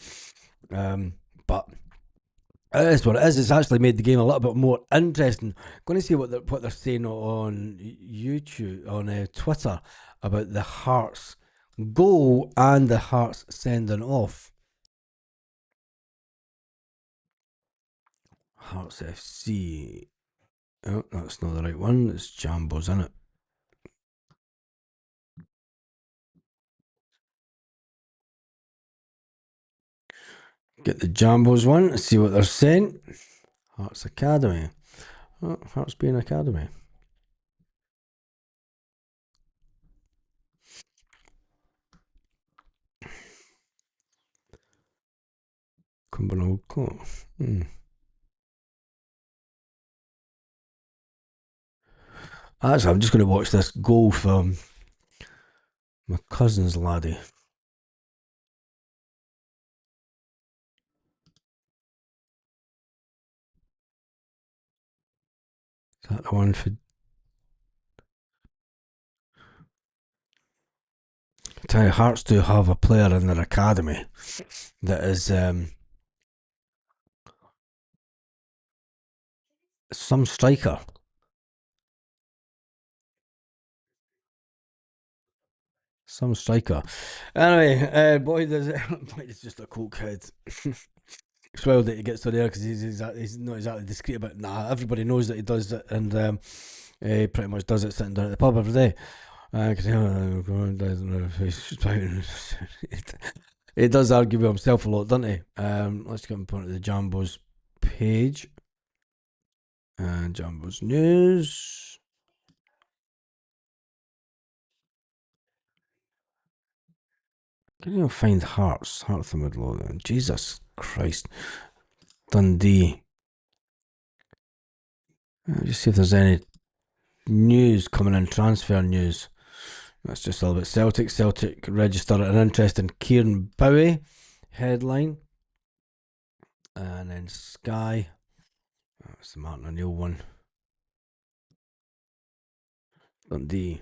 but it is what it is. It's actually made the game a little bit more interesting. Going to see what they're saying on YouTube, on Twitter, about the Hearts goal and the Hearts sending off. Hearts FC. Oh, that's not the right one. It's Jambos, isn't it? Get the Jambos one. Let's see what they're saying. Hearts Academy. Oh, Hearts being Academy. Cumbernauld Court. Actually, I'm just going to watch this goal from my cousin's laddie. Is that the one for Tell you, Hearts do have a player in their academy that is some striker. Some striker. Anyway, Boyd is just a coke head. It's well that he gets to there because he's not exactly discreet about it. Nah, everybody knows that he does it, and he pretty much does it sitting down at the pub every day. He does argue with himself a lot, doesn't he? Let's get him onto the Jambo's page. And Jambo's news. Can you find Hearts? Hearts of Midlothian. Jesus Christ. Dundee. Just see if there's any news coming in, transfer news. That's just all about Celtic. Celtic register an interest in Kieran Bowie. Headline. And then Sky. That's the Martin O'Neill one. Dundee.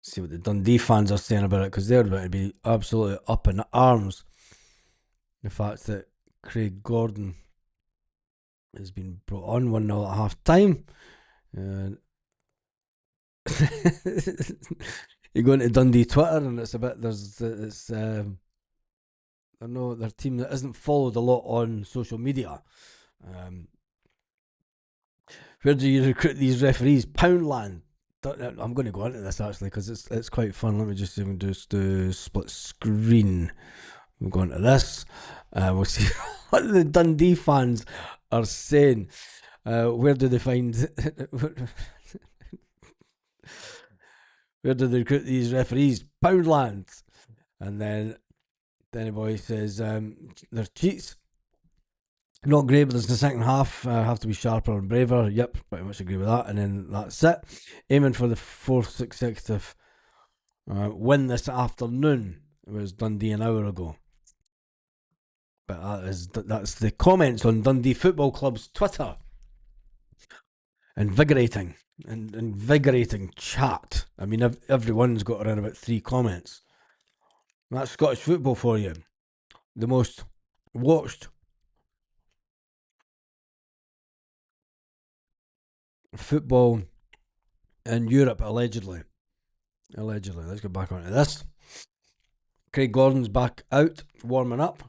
See what the Dundee fans are saying about it, because they're about to be absolutely up in arms. The fact that Craig Gordon has been brought on 1-0 at half time. You go into Dundee Twitter and it's a bit, I know their team that isn't followed a lot on social media. Where do you recruit these referees? Poundland. I'm going to go into this actually because it's quite fun. Let me just even do split screen. We'll go into this. We'll see what the Dundee fans are saying. Where do they find? Where do they recruit these referees? Poundland. And then Danny Boy says they're cheats. Not great, but there's the second half. Have to be sharper and braver. Yep, pretty much agree with that. And then that's it. Aiming for the fourth consecutive win this afternoon. It was Dundee an hour ago. But that's the comments on Dundee Football Club's Twitter. Invigorating chat. I mean, everyone's got around about 3 comments. That's Scottish football for you. The most watched football in Europe, allegedly. Let's get back onto this. Craig Gordon's back out, warming up.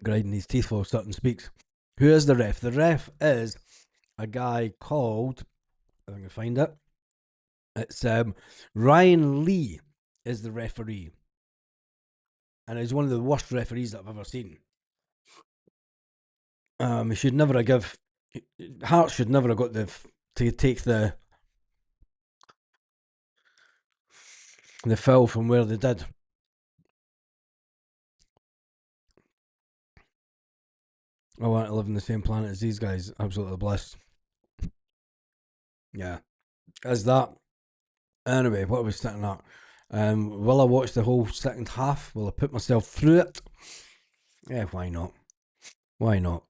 Grinding his teeth while Sutton speaks. Who is the ref? The ref is a guy called, if I can find it, it's Ryan Lee is the referee. And he's one of the worst referees that I've ever seen. He should never have give. Hearts should never have got to take the foul from where they did. I want to live on the same planet as these guys. Absolutely blessed. Yeah. As that. Anyway, what are we sitting at? Will I watch the whole second half? Will I put myself through it? Yeah, why not? Why not?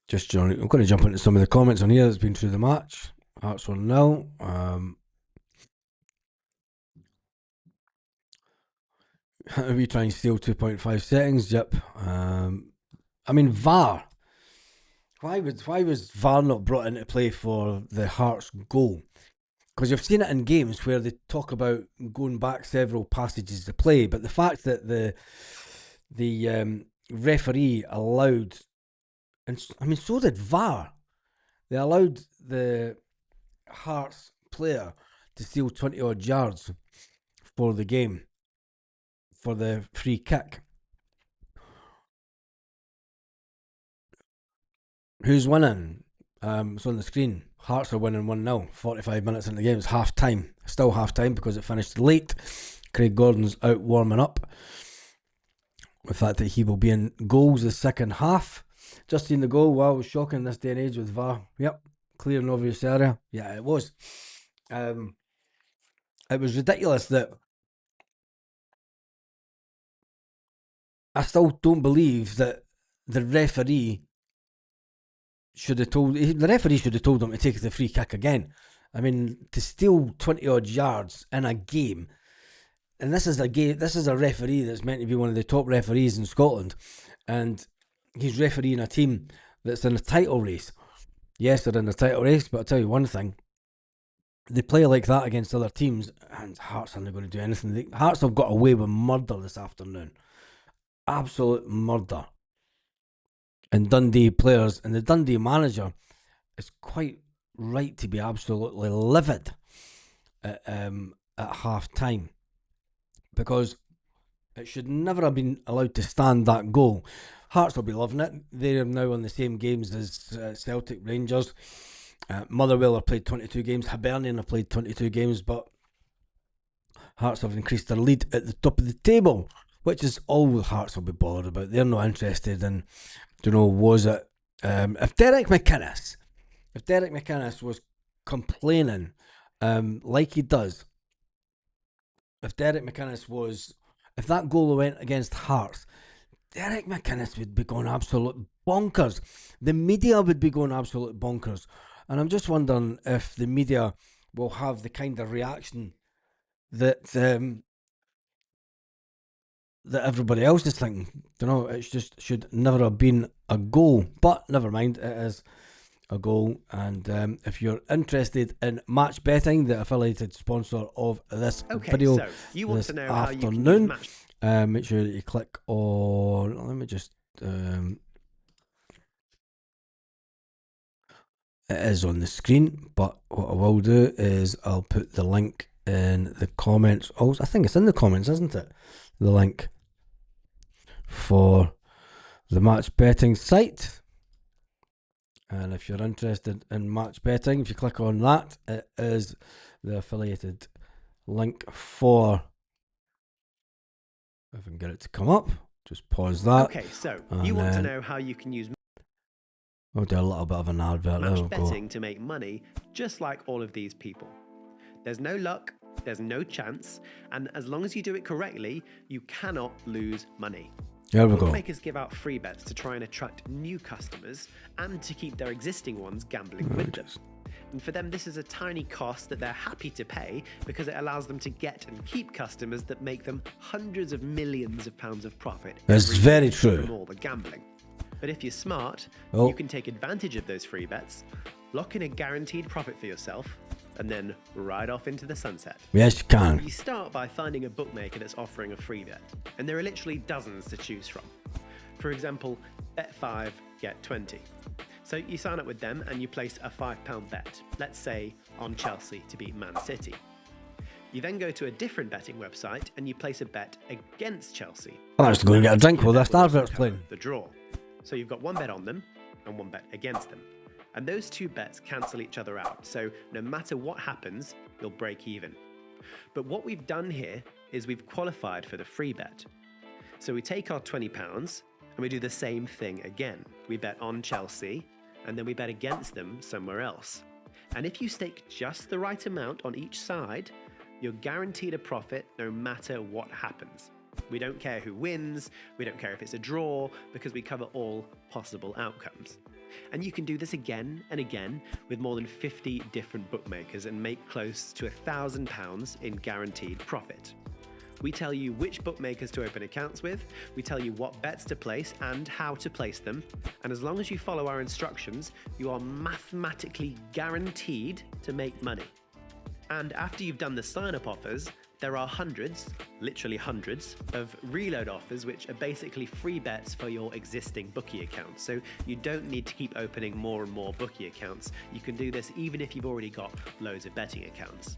Just I'm going to jump into some of the comments on here that's been through the match. Hearts 1-0. Are we trying to steal 2.5 seconds? Yep. I mean, VAR. Why was VAR not brought into play for the Hearts goal? Because you've seen it in games where they talk about going back several passages to play, but the fact that the referee allowed, and I mean, so did VAR. They allowed the Hearts player to steal 20 odd yards for the game, for the free kick. Who's winning? It's on the screen. Hearts are winning 1-0. 45 minutes in the game. It's half time. Still half time because it finished late. Craig Gordon's out warming up. The fact that he will be in goals the second half. Just seen the goal. Wow, it was shocking this day and age with VAR. Yep. Clear and obvious area. Yeah, it was. It was ridiculous that I still don't believe that the referee should have told them to take the free kick again. I mean, to steal 20 odd yards in a game, and this is a referee that's meant to be one of the top referees in Scotland, and he's refereeing a team that's in a title race. Yes, they're in a title race, but I'll tell you one thing. They play like that against other teams, and Hearts aren't going to do anything. Hearts have got away with murder this afternoon. Absolute murder. And Dundee players and the Dundee manager is quite right to be absolutely livid at half time, because it should never have been allowed to stand that goal. Hearts will be loving it. They are now on the same games as Celtic, Rangers. Motherwell have played 22 games. Hibernian have played 22 games, but Hearts have increased their lead at the top of the table, which is all Hearts will be bothered about. They're not interested in, was it if Derek McInnes was complaining like he does, if that goal went against Hearts, Derek McInnes would be going absolute bonkers. The media would be going absolute bonkers. And I'm just wondering if the media will have the kind of reaction that that everybody else is thinking. It just should never have been a goal. But never mind, it is a goal. And if you're interested in match betting, the affiliated sponsor of this video so you want this to know afternoon, how you can use match. make sure that you click on. Let me just. It is on the screen, but what I will do is I'll put the link in the comments. Oh, I think it's in the comments, isn't it? The link for the match betting site. And if you're interested in match betting, if you click on that, it is the affiliated link for. If I can get it to come up, just pause that. Okay, so you want to know how you can use I'll do a little bit of an advert. match betting to make money, just like all of these people. There's no luck, there's no chance, and as long as you do it correctly, you cannot lose money. Here we go. Bookmakers give out free bets to try and attract new customers and to keep their existing ones gambling with them. And for them, this is a tiny cost that they're happy to pay because it allows them to get and keep customers that make them hundreds of millions of pounds of profit. That's very true. From all the gambling. But if you're smart, you can take advantage of those free bets, lock in a guaranteed profit for yourself, and then ride off into the sunset. Yes, you can. You start by finding a bookmaker that's offering a free bet, and there are literally dozens to choose from. For example, bet 5, get 20. So you sign up with them and you place a £5 bet, let's say on Chelsea to beat Man City. You then go to a different betting website and you place a bet against Chelsea. I'm just going to get a drink while this advert's playing. The draw. So you've got one bet on them and one bet against them. And those two bets cancel each other out. So no matter what happens, you'll break even. But what we've done here is we've qualified for the free bet. So we take our £20 and we do the same thing again. We bet on Chelsea and then we bet against them somewhere else. And if you stake just the right amount on each side, you're guaranteed a profit no matter what happens. We don't care who wins, we don't care if it's a draw, because we cover all possible outcomes. And you can do this again and again with more than 50 different bookmakers and make close to £1,000 in guaranteed profit. We tell you which bookmakers to open accounts with, we tell you what bets to place and how to place them, and as long as you follow our instructions, you are mathematically guaranteed to make money. And after you've done the sign-up offers, there are hundreds, literally hundreds, of reload offers which are basically free bets for your existing bookie accounts. So you don't need to keep opening more and more bookie accounts. You can do this even if you've already got loads of betting accounts.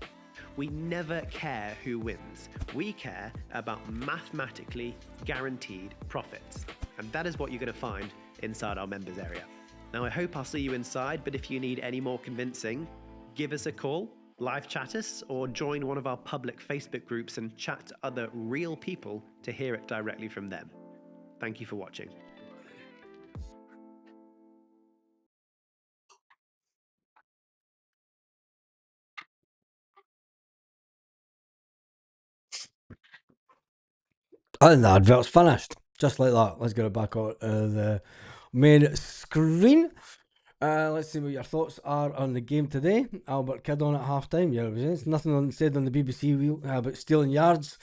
We never care who wins. We care about mathematically guaranteed profits. And that is what you're going to find inside our members area. Now I hope I'll see you inside, but if you need any more convincing, give us a call, live chat us, or join one of our public Facebook groups and chat to other real people to hear it directly from them. Thank you for watching. I think the advert's finished. Just like that. Let's get it back on the main screen. Let's see what your thoughts are on the game today. Albert Kidd on at half time. Yeah, there's nothing said on the BBC wheel about stealing yards.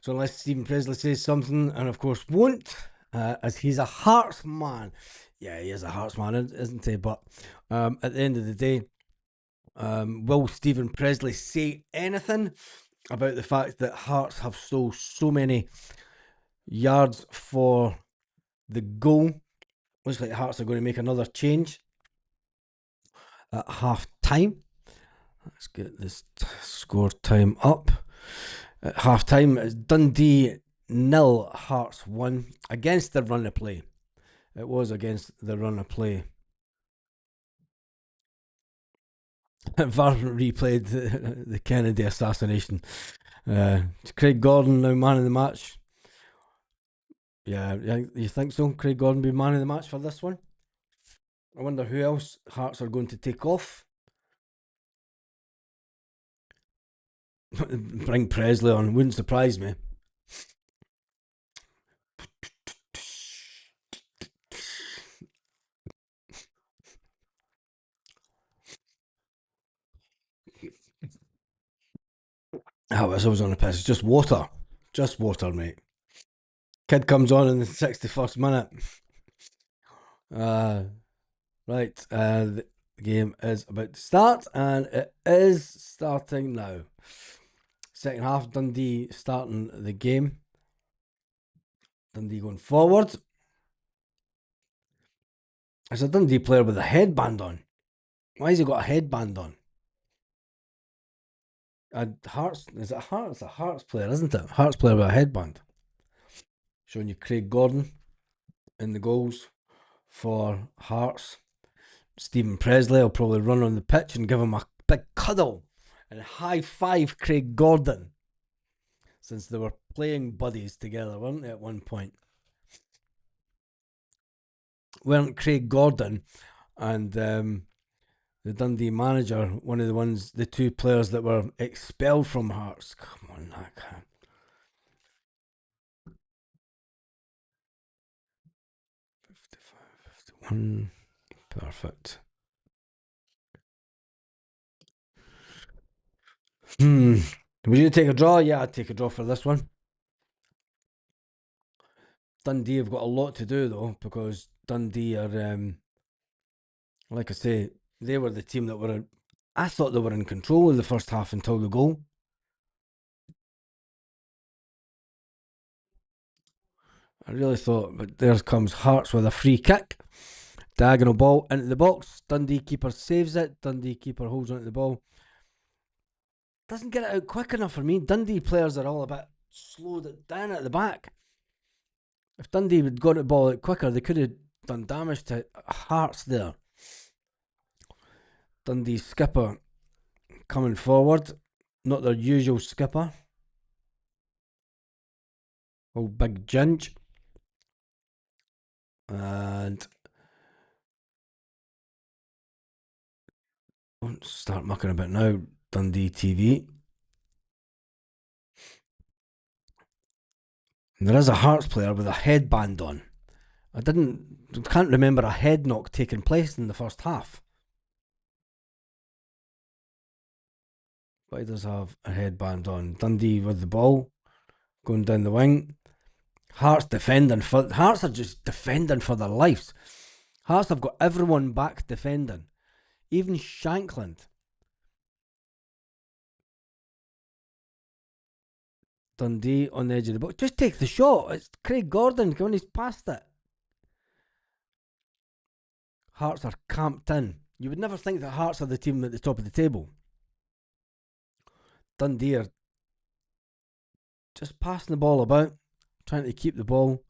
So unless Stephen Presley says something, and of course won't, as he's a Hearts man. Yeah, he is a Hearts man, isn't he? But at the end of the day, will Stephen Presley say anything about the fact that Hearts have stole so many yards for the goal? Looks like Hearts are going to make another change at half time. Let's get this score time up. At half time, it's Dundee 0, Hearts 1 against the run of play. It was against the run of play. VAR replayed the Kennedy assassination. Craig Gordon now man of the match. Yeah, you think so? Craig Gordon be man of the match for this one? I wonder who else Hearts are going to take off. Bring Presley on, wouldn't surprise me. Oh, it's always on the piss. It's just water. Just water, mate. Kid comes on in the 61st minute. Right, the game is about to start, and it is starting now. Second half, Dundee starting the game. Dundee going forward. It's a Dundee player with a headband on. Why has he got a headband on? Hearts, is it a Hearts? It's a Hearts player, isn't it? Hearts player with a headband. Showing you Craig Gordon in the goals for Hearts. Stephen Presley will probably run on the pitch and give him a big cuddle and high five Craig Gordon, since they were playing buddies together, weren't they, at one point? Weren't Craig Gordon and the Dundee manager one of the two players that were expelled from Hearts? Come on, that guy. Perfect. Would you take a draw? Yeah, I'd take a draw for this one. Dundee have got a lot to do though, because Dundee are, like I say, they were the team that were. I thought they were in control of the first half until the goal. I really thought, but there comes Hearts with a free kick. Diagonal ball into the box. Dundee keeper saves it. Dundee keeper holds onto the ball. Doesn't get it out quick enough for me. Dundee players are all a bit slowed it down at the back. If Dundee had got the ball out quicker, they could have done damage to Hearts there. Dundee skipper coming forward. Not their usual skipper. Oh, big Ginge. And don't start mucking about now, Dundee TV. And there is a Hearts player with a headband on. I can't remember a head knock taking place in the first half. But he does have a headband on. Dundee with the ball, going down the wing. Hearts are just defending for their lives. Hearts have got everyone back defending. Even Shankland. Dundee on the edge of the box. Just take the shot. It's Craig Gordon. Come on, he's past it. Hearts are camped in. You would never think that Hearts are the team at the top of the table. Dundee are just passing the ball about, trying to keep the ball.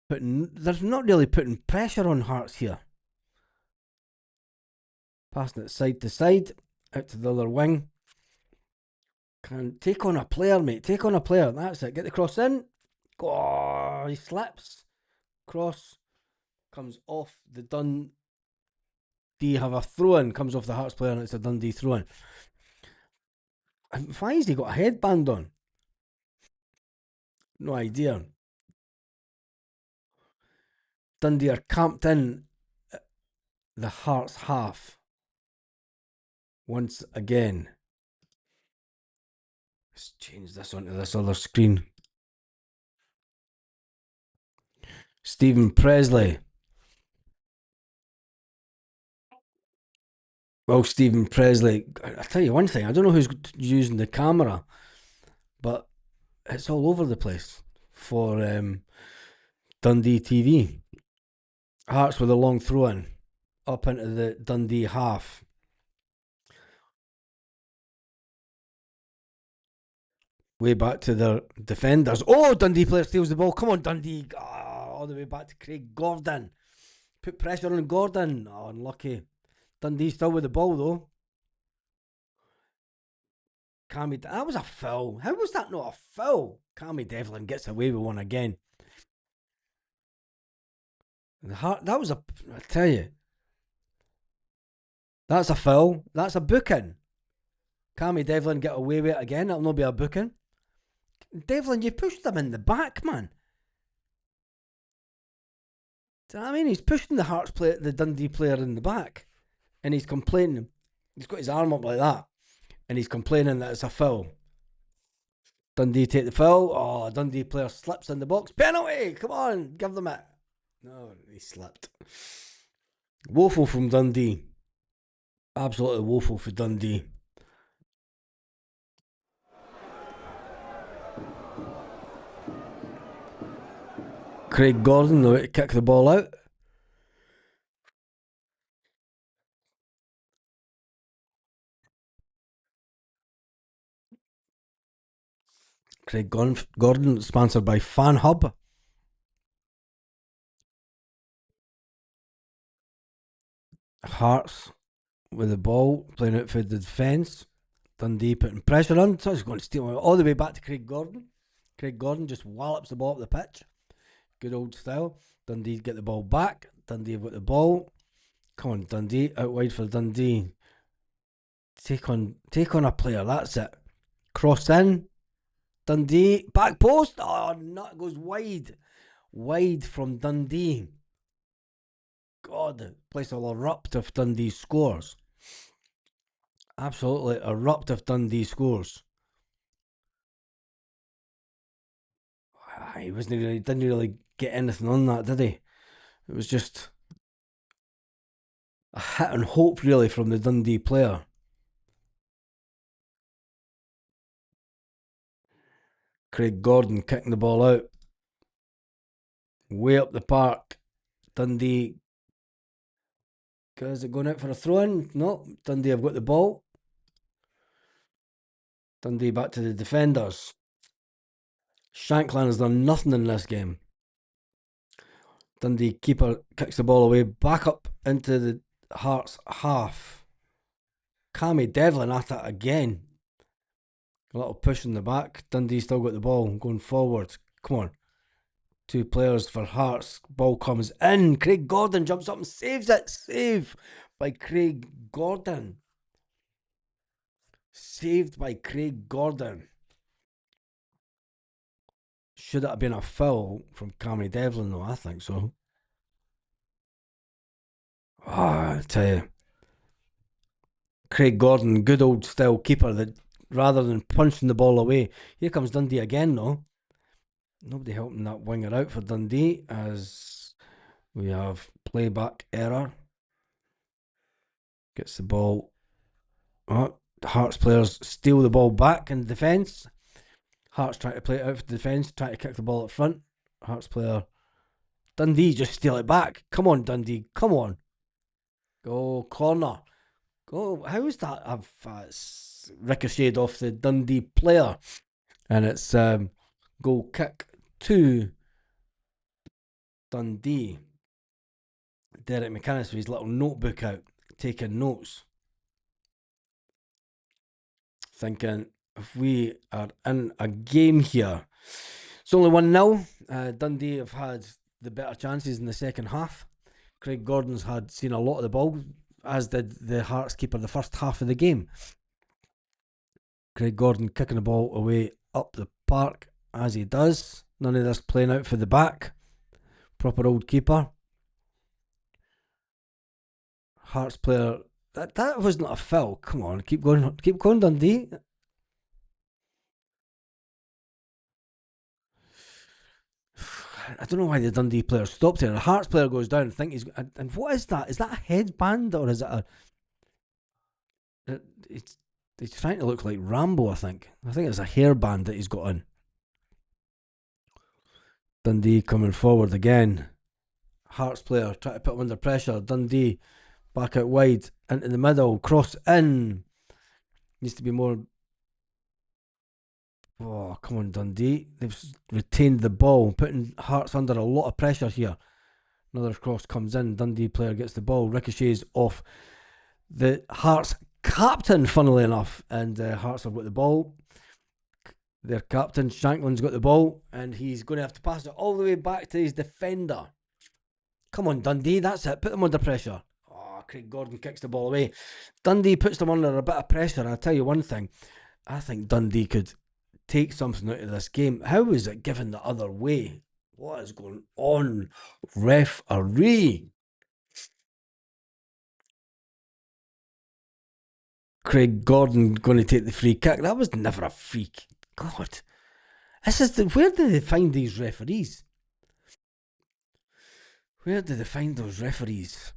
They're not really putting pressure on Hearts here. Passing it side to side, out to the other wing. Can take on a player, mate. Take on a player. That's it. Get the cross in. Oh, he slips. Cross comes off the Dundee. Have a throw in. Comes off the Hearts player, and it's a Dundee throw in. And why has he got a headband on? No idea. Dundee are camped in the Hearts half once again. Let's change this onto this other screen. Stephen Presley. Well, Stephen Presley, I tell you one thing, I don't know who's using the camera, but it's all over the place for Dundee TV. Hearts with a long throw in up into the Dundee half. Way back to their defenders. Oh, Dundee player steals the ball. Come on, Dundee. Oh, all the way back to Craig Gordon. Put pressure on Gordon. Oh, unlucky. Dundee still with the ball though. That was a foul. How was that not a foul? Cammy Devlin gets away with one again. That was I tell you. That's a foul. That's a booking. Cammy Devlin get away with it again. That'll not be a booking. Devlin, you pushed them in the back, man. Do you know what I mean? He's pushing the Hearts player, the Dundee player in the back, and he's complaining. He's got his arm up like that, and he's complaining that it's a foul. Dundee take the foul. Oh, Dundee player slips in the box. Penalty! Come on, give them it. No, he slipped. Woeful from Dundee. Absolutely woeful for Dundee. Craig Gordon, the way to kick the ball out. Craig Gordon, sponsored by Fan Hub. Hearts with the ball, playing out for the defence. Dundee putting pressure on. So he's going to steal it all the way back to Craig Gordon. Craig Gordon just wallops the ball up the pitch. Good old style. Dundee get the ball back. Dundee have got the ball. Come on, Dundee. Out wide for Dundee. Take on a player. That's it. Cross in. Dundee. Back post. Oh, nut goes wide. Wide from Dundee. God, the place will erupt if Dundee scores. Absolutely erupt if Dundee scores. He didn't really get anything on that, did he? It was just a hit and hope, really, from the Dundee player. Craig Gordon kicking the ball out. Way up the park. Dundee. Is it going out for a throw-in? No. Dundee have got the ball. Dundee back to the defenders. Shankland has done nothing in this game. Dundee keeper kicks the ball away. Back up into the Hearts half. Cammy Devlin at it again. A little push in the back. Dundee still got the ball going forward. Come on. Two players for Hearts. Ball comes in. Craig Gordon jumps up and saves it. Save by Craig Gordon. Saved by Craig Gordon. Should it have been a foul from Cammy Devlin though? I think so. Oh, I tell you. Craig Gordon, good old style keeper that rather than punching the ball away. Here comes Dundee again though. Nobody helping that winger out for Dundee as we have playback error. Gets the ball. Oh, Hearts players steal the ball back in defence. Hearts trying to play it out for the defence, trying to kick the ball up front. Hearts player. Dundee just steal it back. Come on, Dundee. Come on. Go corner. Go. How is that? It's ricocheted off the Dundee player. And it's goal kick to Dundee. Derek McInnes with his little notebook out, taking notes. Thinking, if we are in a game here, it's only 1-0. Dundee have had the better chances in the second half. Craig Gordon's had seen a lot of the ball, as did the Hearts keeper the first half of the game. Craig Gordon kicking the ball away up the park as he does. None of this playing out for the back. Proper old keeper. Hearts player. That wasn't a foul. Come on, keep going, Dundee. I don't know why the Dundee player stopped here. The Hearts player goes down and think he's. And what is that? Is that a headband or is it a? He's trying to look like Rambo. I think it's a hairband that he's got on. Dundee coming forward again. Hearts player trying to put him under pressure. Dundee back out wide into the middle. Cross in. Needs to be more. Oh, come on, Dundee. They've retained the ball, putting Hearts under a lot of pressure here. Another cross comes in. Dundee player gets the ball, ricochets off the Hearts captain, funnily enough. And Hearts have got the ball. Their captain, Shanklin's got the ball, and he's going to have to pass it all the way back to his defender. Come on, Dundee, that's it. Put them under pressure. Oh, Craig Gordon kicks the ball away. Dundee puts them under a bit of pressure. I'll tell you one thing. I think Dundee could take something out of this game. How is it given the other way? What is going on? Referee. Craig Gordon going to take the free kick. That was never a free kick. God. Where do they find these referees? Where do they find those referees?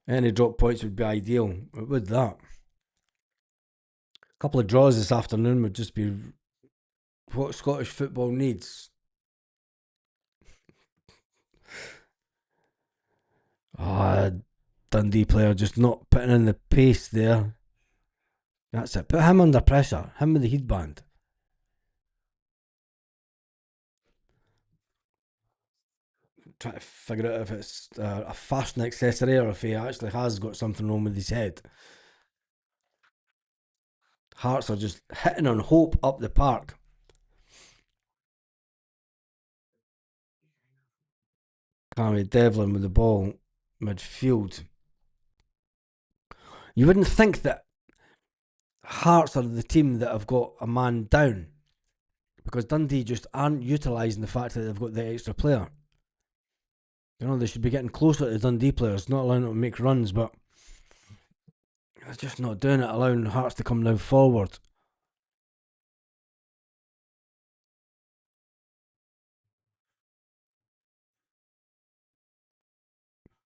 Any drop points would be ideal. It would that. A couple of draws this afternoon would just be what Scottish football needs. Dundee player just not putting in the pace there. That's it. Put him under pressure. Him with the headband. Trying to figure out if it's a fashion accessory or if he actually has got something wrong with his head. Hearts are just hitting on hope up the park. Cammy Devlin with the ball, midfield. You wouldn't think that Hearts are the team that have got a man down, because Dundee just aren't utilising the fact that they've got the extra player. You know, they should be getting closer to the Dundee players, not allowing them to make runs, but they're just not doing it, allowing Hearts to come now forward.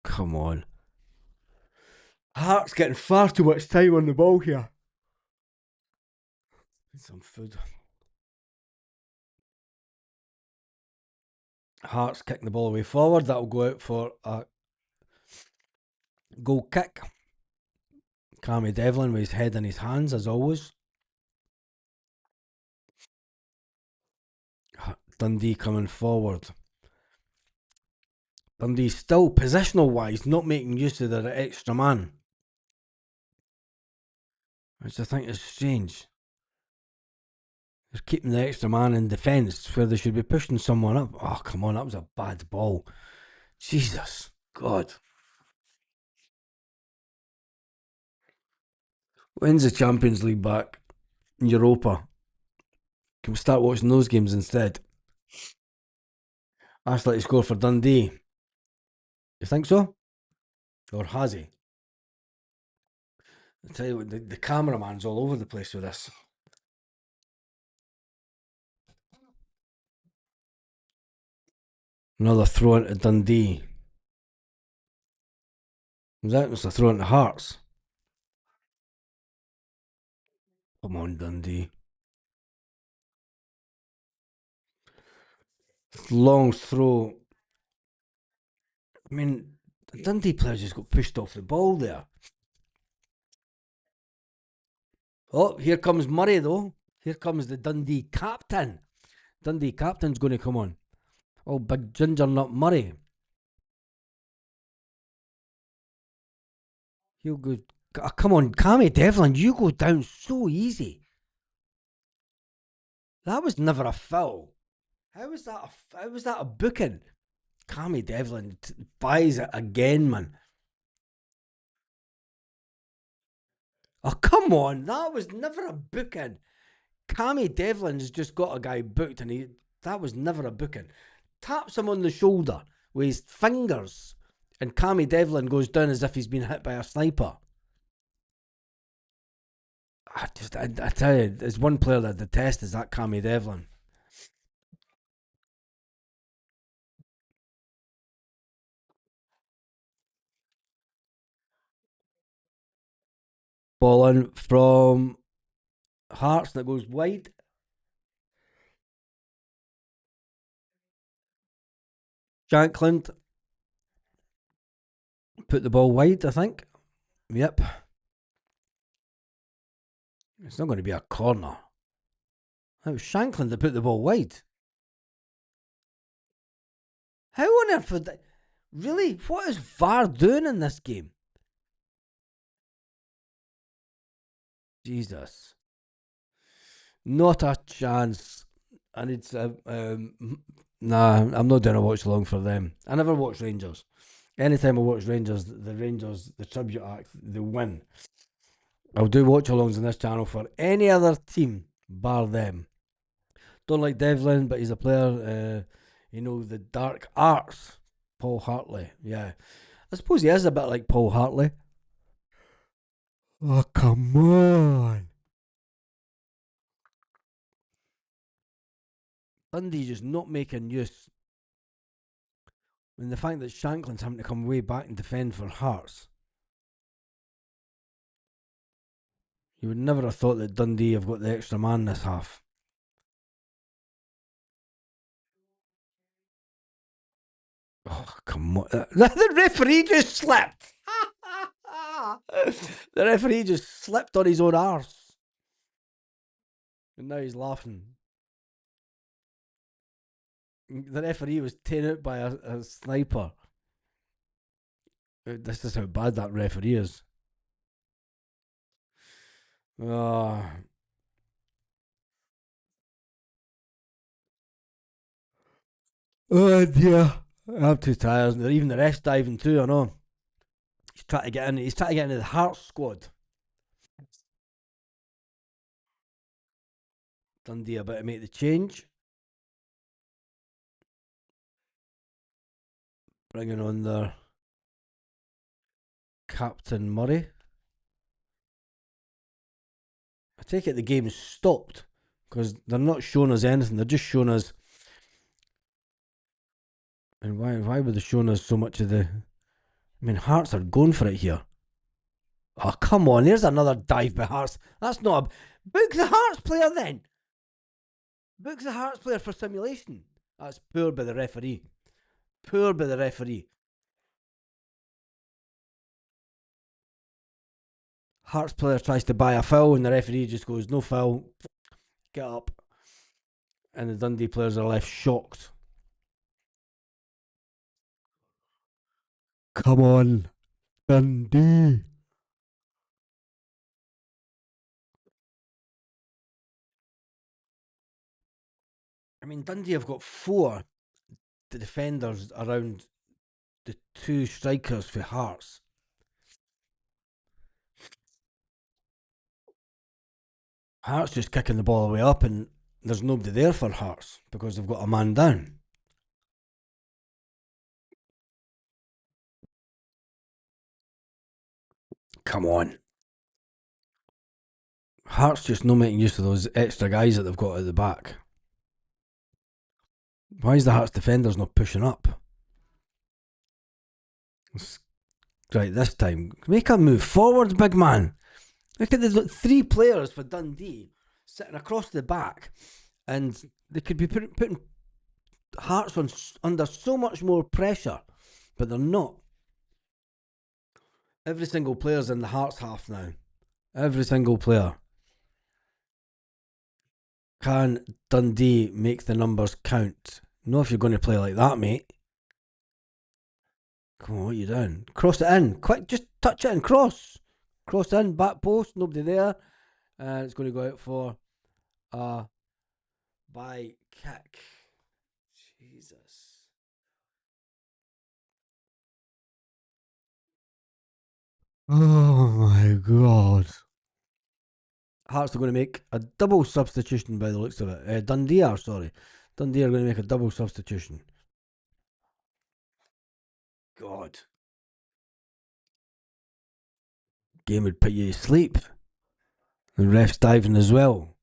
Come on. Hearts getting far too much time on the ball here. Some food. Hearts kicking the ball away forward. That'll go out for a goal kick. Cammy Devlin with his head in his hands, as always. Dundee coming forward. Dundee still, positional wise, not making use of their extra man, which I think is strange. They're keeping the extra man in defence where they should be pushing someone up. Oh, come on, that was a bad ball. Jesus, God. When's the Champions League back? Europa. Can we start watching those games instead? Ashley to score for Dundee. You think so? Or has he? I tell you what, the cameraman's all over the place with this. Another throw into Dundee. Was that just a throw into Hearts? Come on, Dundee. Long throw. I mean, the Dundee player just got pushed off the ball there. Oh, here comes Murray though. Here comes the Dundee captain. Dundee captain's going to come on. Oh, big ginger nut Murray. He'll go. Come on, Cammy Devlin, you go down so easy. That was never a foul. How was that a booking? Cammy Devlin buys it again, man. Oh, come on. That was never a booking. Cammy Devlin's just got a guy booked and that was never a booking. Taps him on the shoulder with his fingers, and Cammy Devlin goes down as if he's been hit by a sniper. I tell you, there's one player that I detest is that Cammy Devlin. Ball in from Hearts that goes wide. Shankland put the ball wide, I think. Yep. It's not going to be a corner. It was Shankland that put the ball wide. How on earth would that... Really? What is VAR doing in this game? Jesus. Not a chance. I need to... nah, I'm not doing a watch along for them. I never watch Rangers. Anytime I watch Rangers, the tribute act, they win. I'll do watch alongs on this channel for any other team bar them. Don't like Devlin, but he's a player. The dark arts. Paul Hartley. Yeah. I suppose he is a bit like Paul Hartley. Oh, come on. Dundee just not making use. And the fact that Shanklin's having to come way back and defend for Hearts. You would never have thought that Dundee have got the extra man this half. Oh, come on. The referee just slipped. The referee just slipped on his own arse. And now he's laughing. The referee was taken out by a sniper. This is how bad that referee is. Oh. Oh dear. I'm too tired. Even the ref's diving too, I know. He's trying to get in. He's trying to get into the Hearts squad. Dundee about to make the change. Bringing on their Captain Murray. I take it the game's stopped because they're not showing us anything. They're just showing us. And why were they showing us so much of the... I mean, Hearts are going for it here. Oh, come on. There's another dive by Hearts. That's not a... Book the Hearts player then. Book the Hearts player for simulation. That's poor by the referee. Poor by the referee. Hearts player tries to buy a foul and the referee just goes, no foul. Get up. And the Dundee players are left shocked. Come on, Dundee. I mean, Dundee have got 4 defenders around the 2 strikers for Hearts. Hearts just kicking the ball away up and there's nobody there for Hearts because they've got a man down. Come on. Hearts just not making use of those extra guys that they've got at the back. Why is the Hearts defenders not pushing up? Right, this time. Make a move forward, big man. Look at the 3 players for Dundee sitting across the back and they could be putting Hearts under so much more pressure, but they're not. Every single player's in the Hearts half now. Every single player. Can Dundee make the numbers count? No, if you're going to play like that, mate. Come on, what are you doing? Cross it in. Quick, just touch it and cross. Cross in, back post, nobody there. And it's going to go out for a by kick. Jesus. Oh my God. Hearts are going to make a double substitution by the looks of it. Dundee are going to make a double substitution. God. Game would put you to sleep. The ref's diving as well.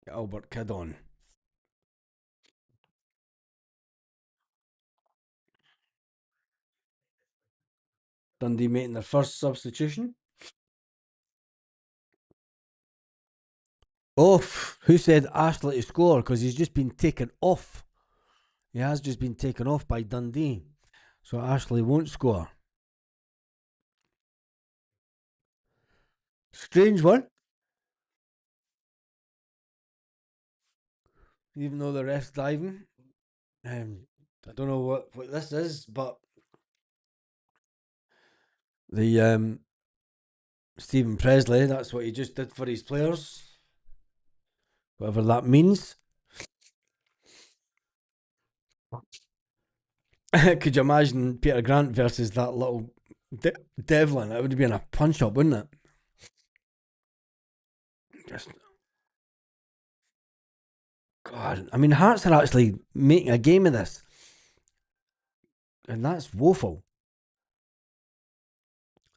Get Albert Kidd on. Dundee making their first substitution. Off. Who said Ashley to score? Because he's just been taken off. He has just been taken off by Dundee. So Ashley won't score. Strange one. Even though the ref's diving. I don't know what this is, but the Stephen Presley, that's what he just did for his players. Whatever that means. Could you imagine Peter Grant versus that little Devlin? It would have been a punch up, wouldn't it? Just, God, I mean, Hearts are actually making a game of this, and that's woeful.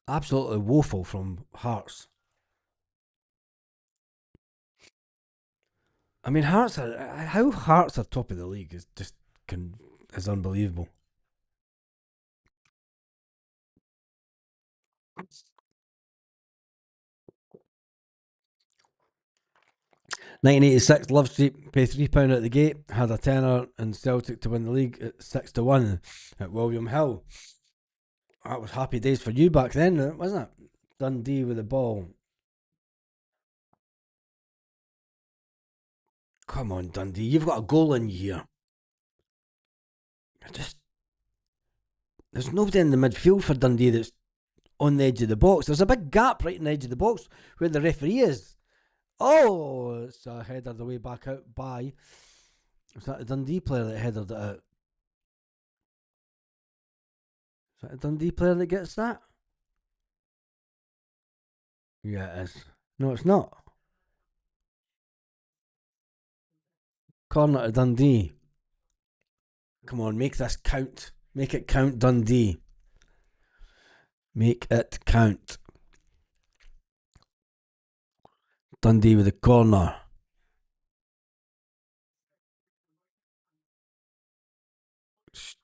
Absolutely woeful from Hearts. I mean, Hearts are how Hearts are top of the league is just is unbelievable. (1986) Love Street pay £3 at the gate. Had a tenner in Celtic to win the league at 6-1 at William Hill. That was happy days for you back then, wasn't it? Dundee with the ball. Come on, Dundee, you've got a goal in here. There's nobody in the midfield for Dundee that's on the edge of the box. There's a big gap right in the edge of the box where the referee is. Oh, it's a header the way back out by. Is that a Dundee player that headed it out? Is that a Dundee player that gets that? Yeah, it is. No, it's not. Corner to Dundee. Come on, make this count. Make it count, Dundee. Make it count. Dundee with the corner.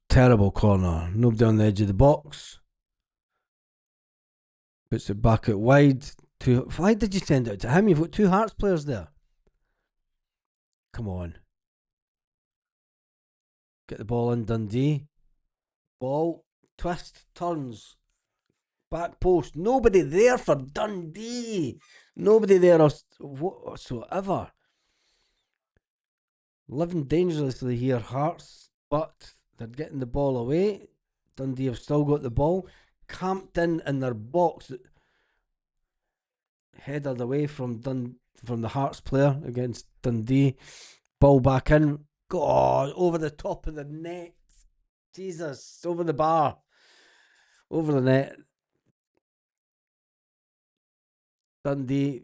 Terrible corner. Nobody on the edge of the box. Puts it back out wide. Why did you send it to him? You've got two Hearts players there. Come on. Get the ball in, Dundee. Ball. Twist. Turns. Back post. Nobody there for Dundee. Nobody there whatsoever. Living dangerously here, Hearts. But they're getting the ball away. Dundee have still got the ball. Camped in their box. Headed away from the Hearts player against Dundee. Ball back in. God, over the top of the net. Jesus, over the bar. Over the net. Dundee.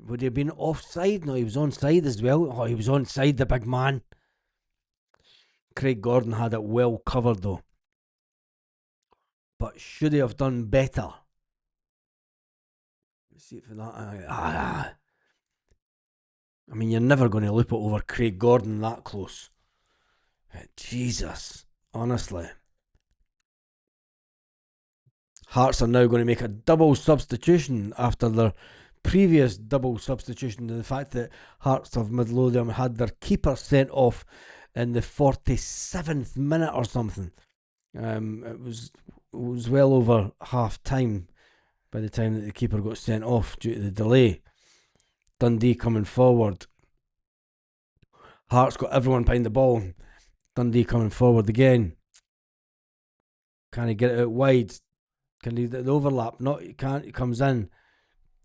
Would he have been offside? No, he was onside as well. Oh, he was onside, the big man. Craig Gordon had it well covered though. But should he have done better? Let's see for that. I mean, you're never going to loop it over Craig Gordon that close. Jesus, honestly. Hearts are now going to make a double substitution after their previous double substitution, to the fact that Hearts of Midlothian had their keeper sent off in the 47th minute or something. It was well over half time by the time that the keeper got sent off due to the delay. Dundee coming forward. Hearts got everyone behind the ball. Dundee coming forward again. Can he get it out wide? Can he the overlap? No, he can't. He comes in.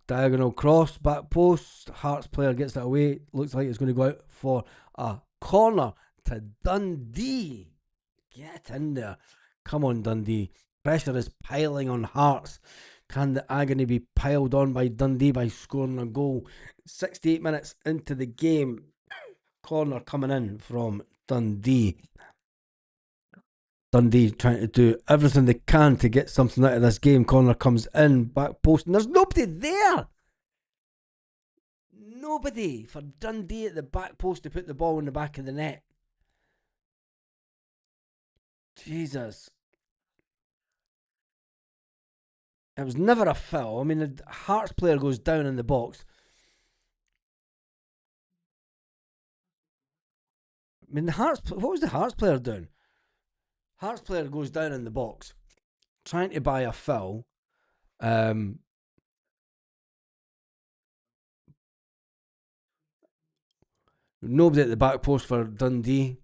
Diagonal cross, back post. Hearts player gets it away. Looks like it's going to go out for a corner to Dundee. Get in there. Come on, Dundee. Pressure is piling on Hearts. Can the agony be piled on by Dundee by scoring a goal? 68 minutes into the game. Corner coming in from Dundee. Dundee trying to do everything they can to get something out of this game. Corner comes in, back post, and there's nobody there. Nobody for Dundee at the back post to put the ball in the back of the net. Jesus. It was never a foul. I mean, the Hearts player goes down in the box. I mean, what was the Hearts player doing? Hearts player goes down in the box, trying to buy a foul. Nobody at the back post for Dundee.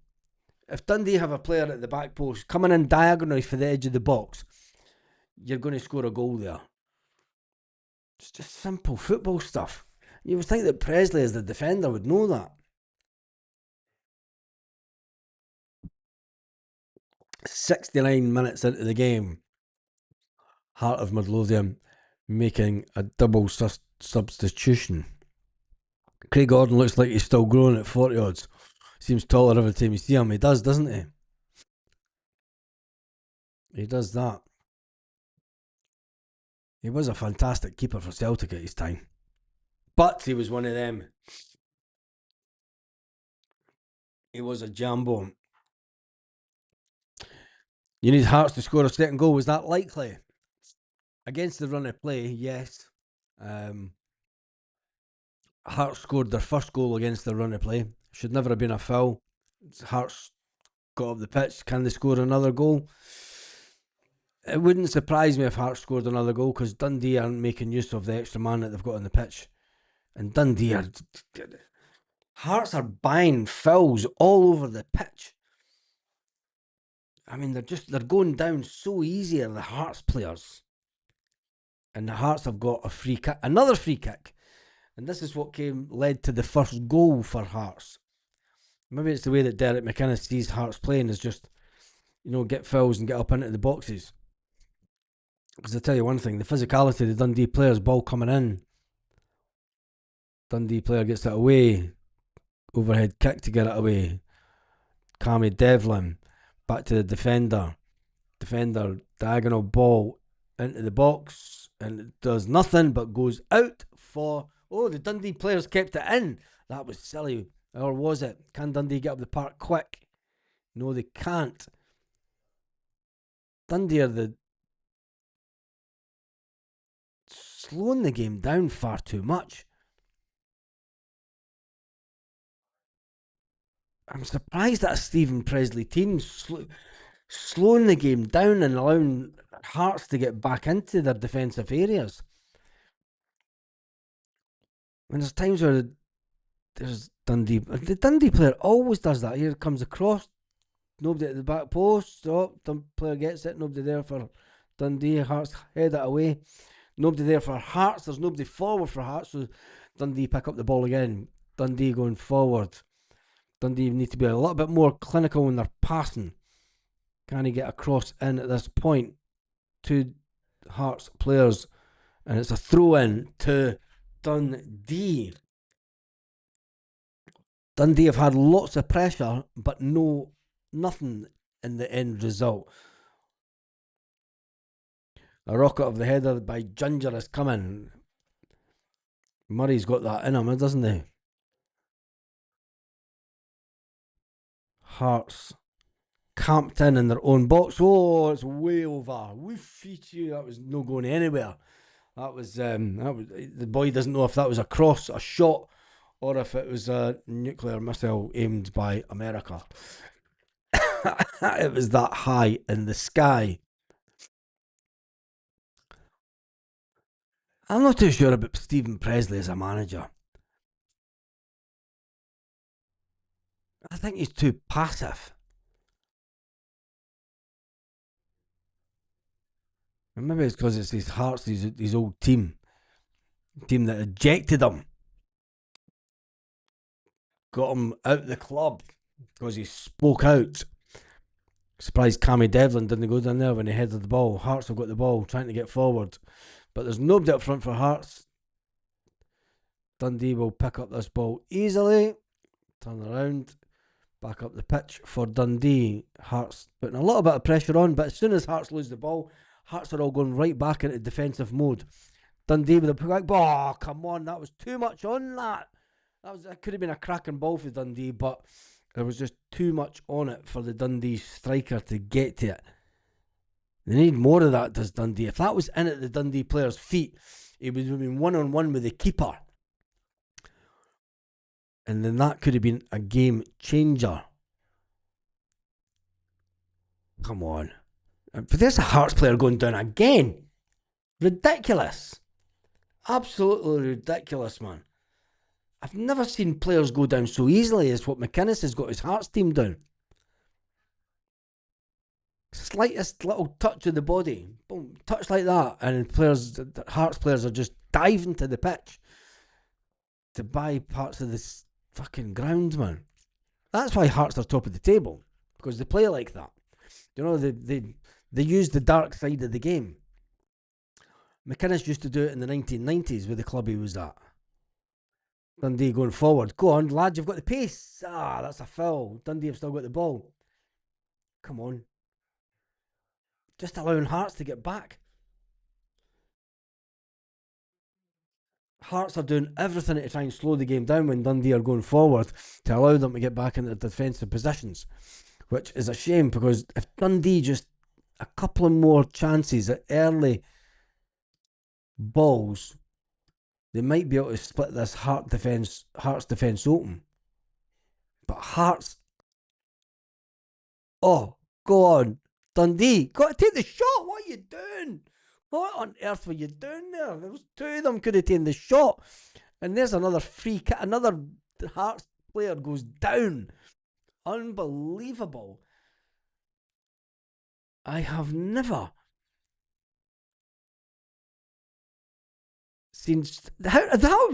If Dundee have a player at the back post coming in diagonally for the edge of the box, you're going to score a goal there. It's just simple football stuff. You would think that Presley, as the defender, would know that. 69 minutes into the game, Heart of Midlothian making a double substitution. Craig Gordon looks like he's still growing at 40 odds. Seems taller every time you see him. He does, doesn't he? He does that. He was a fantastic keeper for Celtic at his time. But he was one of them. He was a jambo. You need Hearts to score a second goal. Was that likely? Against the run of play, yes. Hearts scored their first goal against the run of play. Should never have been a foul. Hearts got up the pitch. Can they score another goal? It wouldn't surprise me if Hearts scored another goal, because Dundee aren't making use of the extra man that they've got on the pitch. And Dundee are... Hearts are buying fouls all over the pitch. I mean, they're going down so easy, are the Hearts players. And the Hearts have got a free kick, another free kick. And this is what led to the first goal for Hearts. Maybe it's the way that Derek McInnes sees Hearts playing, is just, get fouls and get up into the boxes. Because I tell you one thing, the physicality of the Dundee players, ball coming in. Dundee player gets it away. Overhead kick to get it away. Cammy Devlin. Back to the defender. Defender, diagonal ball into the box. And it does nothing but goes out for... Oh, the Dundee players kept it in. That was silly. Or was it? Can Dundee get up the park quick? No, they can't. Dundee are slowing the game down far too much. I'm surprised that a Stephen Presley team slowing the game down and allowing Hearts to get back into their defensive areas. And there's times where there's Dundee. The Dundee player always does that. Here comes across, nobody at the back post. Oh, the player gets it. Nobody there for Dundee. Hearts head it away. Nobody there for Hearts. There's nobody forward for Hearts. So Dundee pick up the ball again. Dundee going forward. Dundee need to be a little bit more clinical in their passing. Can he get across in at this point? Two Hearts players. And it's a throw in to Dundee. Dundee have had lots of pressure, but nothing in the end result. A rocket of the header by Ginger is coming. Murray's got that in him, doesn't he? Hearts camped in their own box. Oh, it's way over. We feed you. That was no going anywhere. That was the boy doesn't know if that was a cross, a shot, or if it was a nuclear missile aimed by America. It was that high in the sky. I'm not too sure about Stephen Presley as a manager. I think he's too passive. And maybe it's because it's his Hearts, his old team that ejected him. Got him out the club because he spoke out. Surprised Cammy Devlin didn't go down there when he headed the ball. Hearts have got the ball, trying to get forward. But there's nobody up front for Hearts. Dundee will pick up this ball easily. Turn around. Back up the pitch for Dundee. Hearts putting a little bit of pressure on, but as soon as Hearts lose the ball, Hearts are all going right back into defensive mode. Dundee with a quick ball. Oh, come on, that was too much on that. That could have been a cracking ball for Dundee, but there was just too much on it for the Dundee striker to get to it. They need more of that, does Dundee. If that was in at the Dundee player's feet, he would have been one-on-one with the keeper. And then that could have been a game changer. Come on. But there's a Hearts player going down again. Ridiculous. Absolutely ridiculous, man. I've never seen players go down so easily as what McInnes has got his Hearts team down. Slightest little touch of the body. Boom, touch like that. And Hearts players are just diving to the pitch to buy parts of this fucking ground, man. That's why Hearts are top of the table, because they play like that. You know, they use the dark side of the game. McInnes used to do it in the 1990s with the club he was at. Dundee going forward. Go on, lads, you've got the pace. Ah, that's a foul. Dundee have still got the ball. Come on. Just allowing Hearts to get back. Hearts are doing everything to try and slow the game down when Dundee are going forward to allow them to get back into defensive positions, which is a shame, because if Dundee just a couple of more chances at early balls, they might be able to split this Hearts defence open. But Hearts, oh, go on, Dundee, got to take the shot. What are you doing? What on earth were you doing there? There was two of them could have taken the shot. And there's another free kick. Another Hearts player goes down. Unbelievable. I have never seen how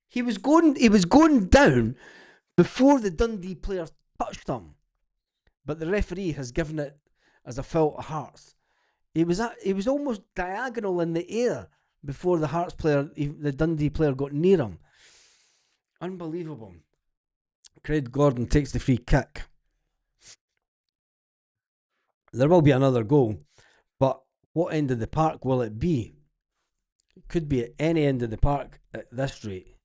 he was going down before the Dundee player touched him. But the referee has given it as a foul to Hearts. He was almost diagonal in the air before the Hearts player, the Dundee player, got near him. Unbelievable. Craig Gordon takes the free kick. There will be another goal, but what end of the park will it be? It could be at any end of the park at this rate.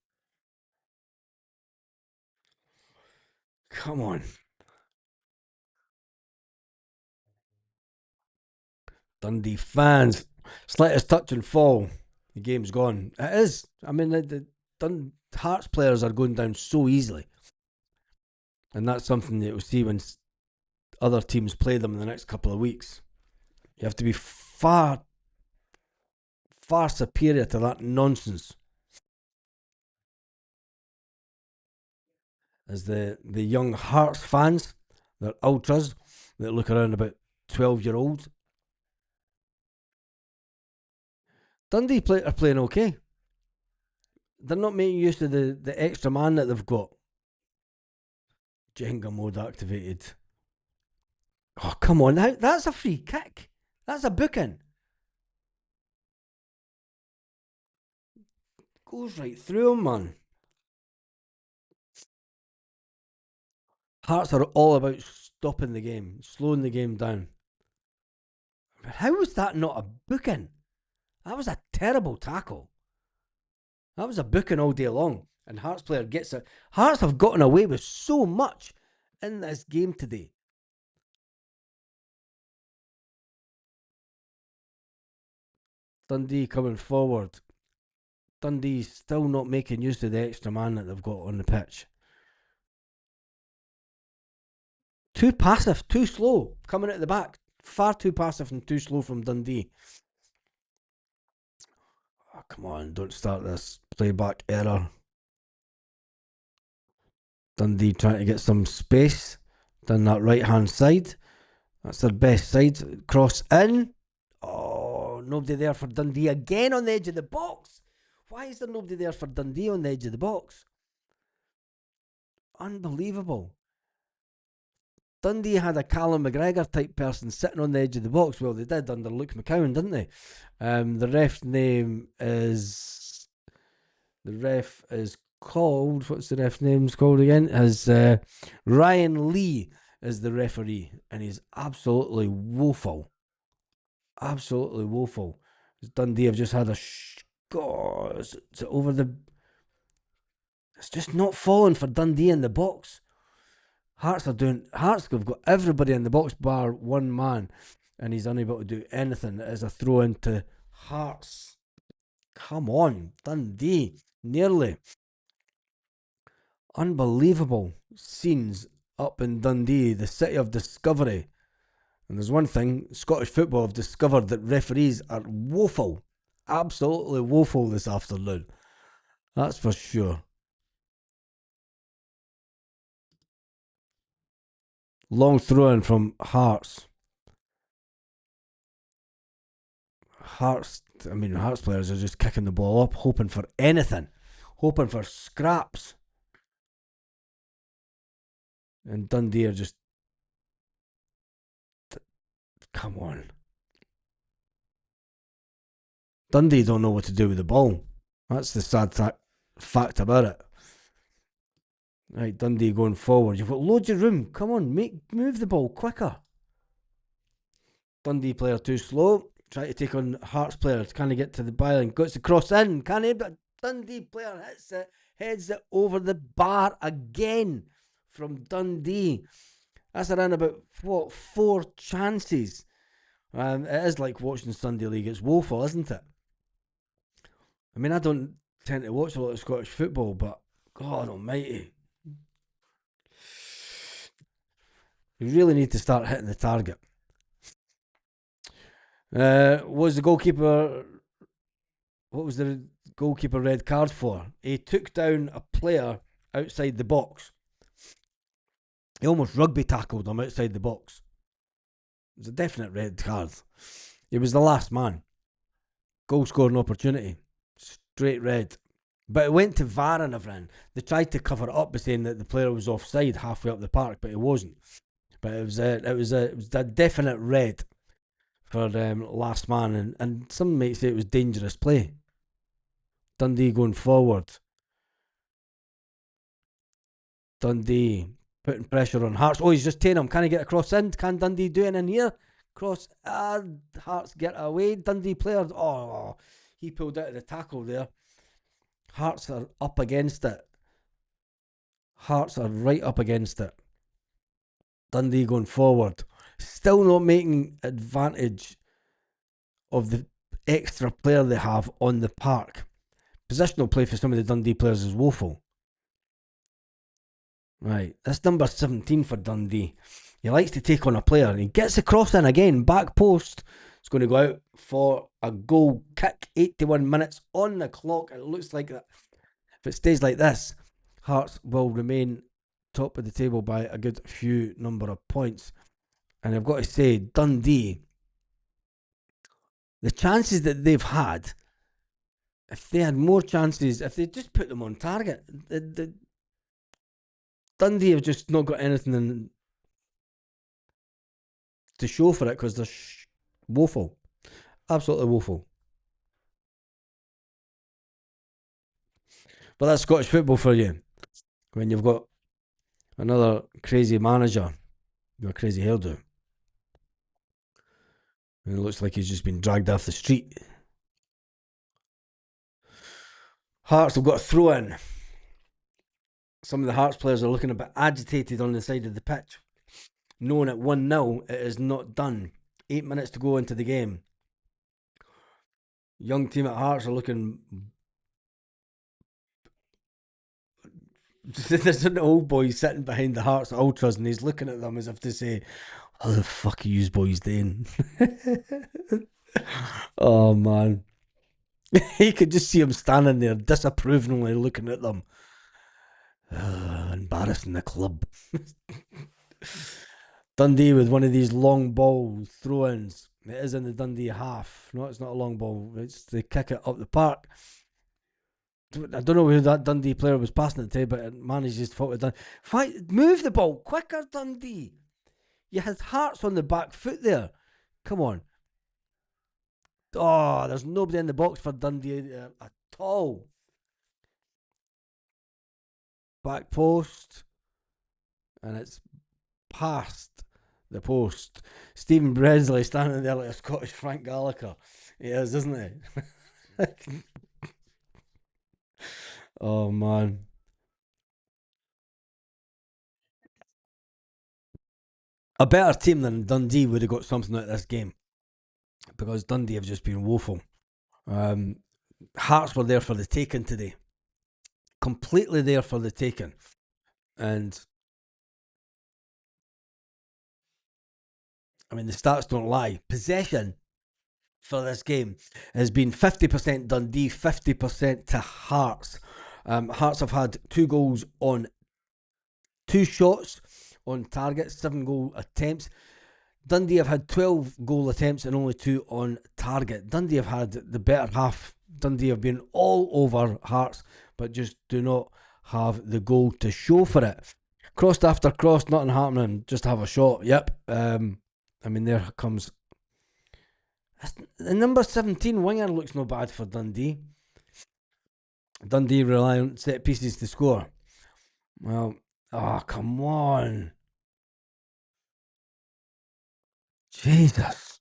Come on. Dundee fans, slightest touch and fall, the game's gone. It is. I mean, the Hearts players are going down so easily, and that's something that you'll see when other teams play them in the next couple of weeks. You have to be far, far superior to that nonsense. As the young Hearts fans, they're ultras that look around about 12-year-olds. Dundee are playing okay. They're not making use of the extra man that they've got. Jenga mode activated. Oh, come on. That's a free kick. That's a booking. Goes right through him, man. Hearts are all about stopping the game, slowing the game down. But how was that not a booking? That was a terrible tackle. That was a booking all day long. And Hearts player gets it. Hearts have gotten away with so much in this game today. Dundee coming forward. Dundee still not making use of the extra man that they've got on the pitch. Too passive, too slow, coming at the back. Far too passive and too slow from Dundee. Oh, come on, don't start this playback error. Dundee trying to get some space down that right hand side. That's their best side. Cross in. Oh, nobody there for Dundee again on the edge of the box. Why is there nobody there for Dundee on the edge of the box? Unbelievable. Dundee had a Callum McGregor type person sitting on the edge of the box. Well, they did under Luke McCowan, didn't they? The ref's name is called, what's the ref name's called again? As Ryan Lee is the referee, and he's absolutely woeful. Absolutely woeful. Dundee have just had a God, it's over the. It's just not falling for Dundee in the box. Hearts have got everybody in the box bar one man, and he's unable to do anything. It is a throw into Hearts. Come on, Dundee. Nearly. Unbelievable scenes up in Dundee, the city of discovery. And there's one thing, Scottish football have discovered that referees are woeful. Absolutely woeful this afternoon. That's for sure. Long throw in from Hearts. Hearts players are just kicking the ball up, hoping for anything. Hoping for scraps. And Dundee are just... Come on. Dundee don't know what to do with the ball. That's the sad fact about it. Right, Dundee going forward. You've got loads of room. Come on, move the ball quicker. Dundee player too slow. Try to take on Hearts player. Can he get to the byline? Gets the cross in. Can he? But Dundee player hits it. Heads it over the bar again from Dundee. That's around about, 4 chances. It is like watching Sunday League. It's woeful, isn't it? I mean, I don't tend to watch a lot of Scottish football, but God almighty. You really need to start hitting the target. Was the goalkeeper... What was the goalkeeper red card for? He took down a player outside the box. He almost rugby tackled him outside the box. It was a definite red card. He was the last man. Goal scoring opportunity. Straight red. But it went to VAR and everything. They tried to cover it up by saying that the player was offside halfway up the park, but he wasn't. But it was a definite red for last man, and some might say it was dangerous play. Dundee going forward. Dundee putting pressure on Hearts. Oh, he's just taken him. Can he get a cross in? Can Dundee do it in here? Cross. Hearts get away. Dundee player. Oh, he pulled out of the tackle there. Hearts are up against it. Hearts are right up against it. Dundee going forward. Still not making advantage of the extra player they have on the park. Positional play for some of the Dundee players is woeful. Right, that's number 17 for Dundee. He likes to take on a player, and he gets the cross in again, back post. It's going to go out for a goal kick. 81 minutes on the clock. It looks like that. If it stays like this, Hearts will remain top of the table by a good few number of points. And I've got to say, Dundee, the chances that they've had, if they had more chances, if they just put them on target, Dundee have just not got anything to show for it because they're woeful. Absolutely woeful. But that's Scottish football for you. When you've got another crazy manager, a crazy hairdo. And it looks like he's just been dragged off the street. Hearts have got a throw in. Some of the Hearts players are looking a bit agitated on the side of the pitch. Knowing at 1-0, it is not done. 8 minutes to go into the game. Young team at Hearts are looking... There's an old boy sitting behind the Hearts Ultras and he's looking at them as if to say, "How the fuck are you boys doing?" Oh man. You could just see him standing there disapprovingly looking at them. Embarrassing the club. Dundee with one of these long ball throw-ins. It is in the Dundee half. No, it's not a long ball. It's they kick it up the park. I don't know who that Dundee player was passing it to, but it manages to fault it. Move the ball quicker, Dundee. You had Hearts on the back foot there. Come on. Oh, there's nobody in the box for Dundee at all. back post, and it's past the post. Stephen Bresley standing there like a Scottish Frank Gallagher. He is, isn't he? Oh man. A better team than Dundee would have got something out of this game, because Dundee have just been woeful. Hearts were there for the taking today. Completely there for the taking. And I mean, the stats don't lie. Possession for this game has been 50% Dundee, 50% to Hearts. Hearts have had 2 goals on 2 shots on target, 7 goal attempts. Dundee have had 12 goal attempts and only 2 on target. Dundee have had the better half. Dundee have been all over Hearts, but just do not have the goal to show for it. Crossed after cross, nothing happening, just have a shot. Yep. I mean, there comes... The number 17 winger looks no bad for Dundee. Dundee rely on set pieces to score. Well, come on. Jesus.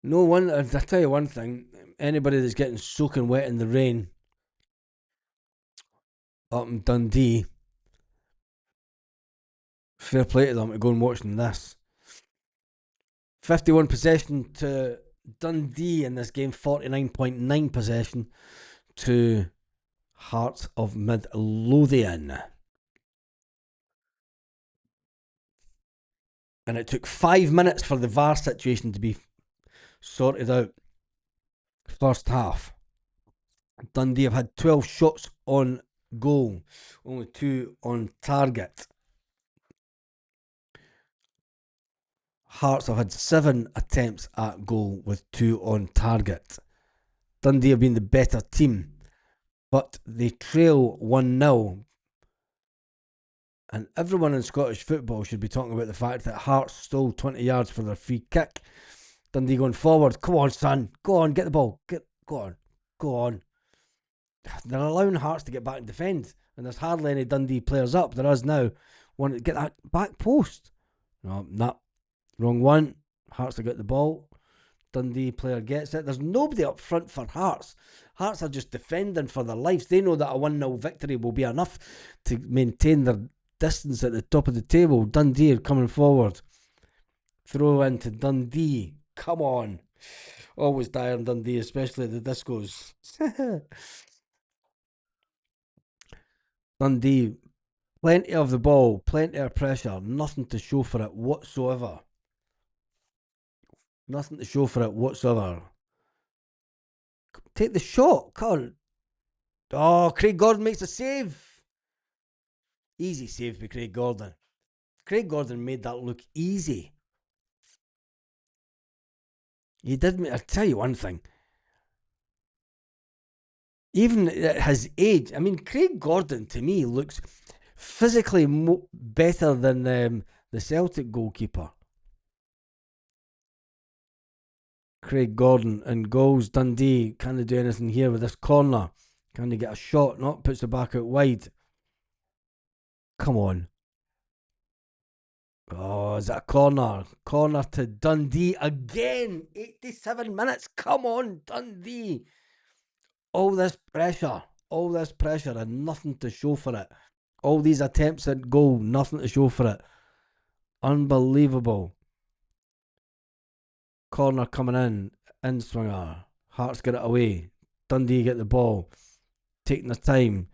No one, I'll tell you one thing, anybody that's getting soaking wet in the rain up in Dundee, fair play to them to go and watching this. 51 possession to Dundee in this game, 49.9 possession to Hearts of Midlothian. And it took 5 minutes for the VAR situation to be sorted out. First half. Dundee have had 12 shots on goal, only 2 on target. Hearts have had 7 attempts at goal with 2 on target. Dundee have been the better team, but they trail 1-0. And everyone in Scottish football should be talking about the fact that Hearts stole 20 yards for their free kick. Dundee going forward. Come on, son. Go on, get the ball. Go on. They're allowing Hearts to get back and defend, and there's hardly any Dundee players up. There is now. Want to get that back post. No, wrong one. Hearts have got the ball. Dundee player gets it. There's nobody up front for Hearts. Hearts are just defending for their lives. They know that a 1-0 victory will be enough to maintain their distance at the top of the table. Dundee are coming forward. Throw into Dundee. Come on. Always die on Dundee, especially the discos. Dundee, plenty of the ball, plenty of pressure, nothing to show for it whatsoever. Nothing to show for it whatsoever. Take the shot, come on. Oh, Craig Gordon makes a save. Easy save by Craig Gordon. Craig Gordon made that look easy. He did. I'll tell you one thing. Even at his age, I mean, Craig Gordon to me looks physically better than the Celtic goalkeeper. Craig Gordon and goals. Dundee, can they do anything here with this corner? Can they get a shot? Not puts it back out wide. Come on. Oh, is that a corner? Corner to Dundee again. 87 minutes. Come on, Dundee. All this pressure and nothing to show for it. All these attempts at goal, nothing to show for it. Unbelievable. Corner coming in swinger. Hearts get it away. Dundee get the ball. Taking their time.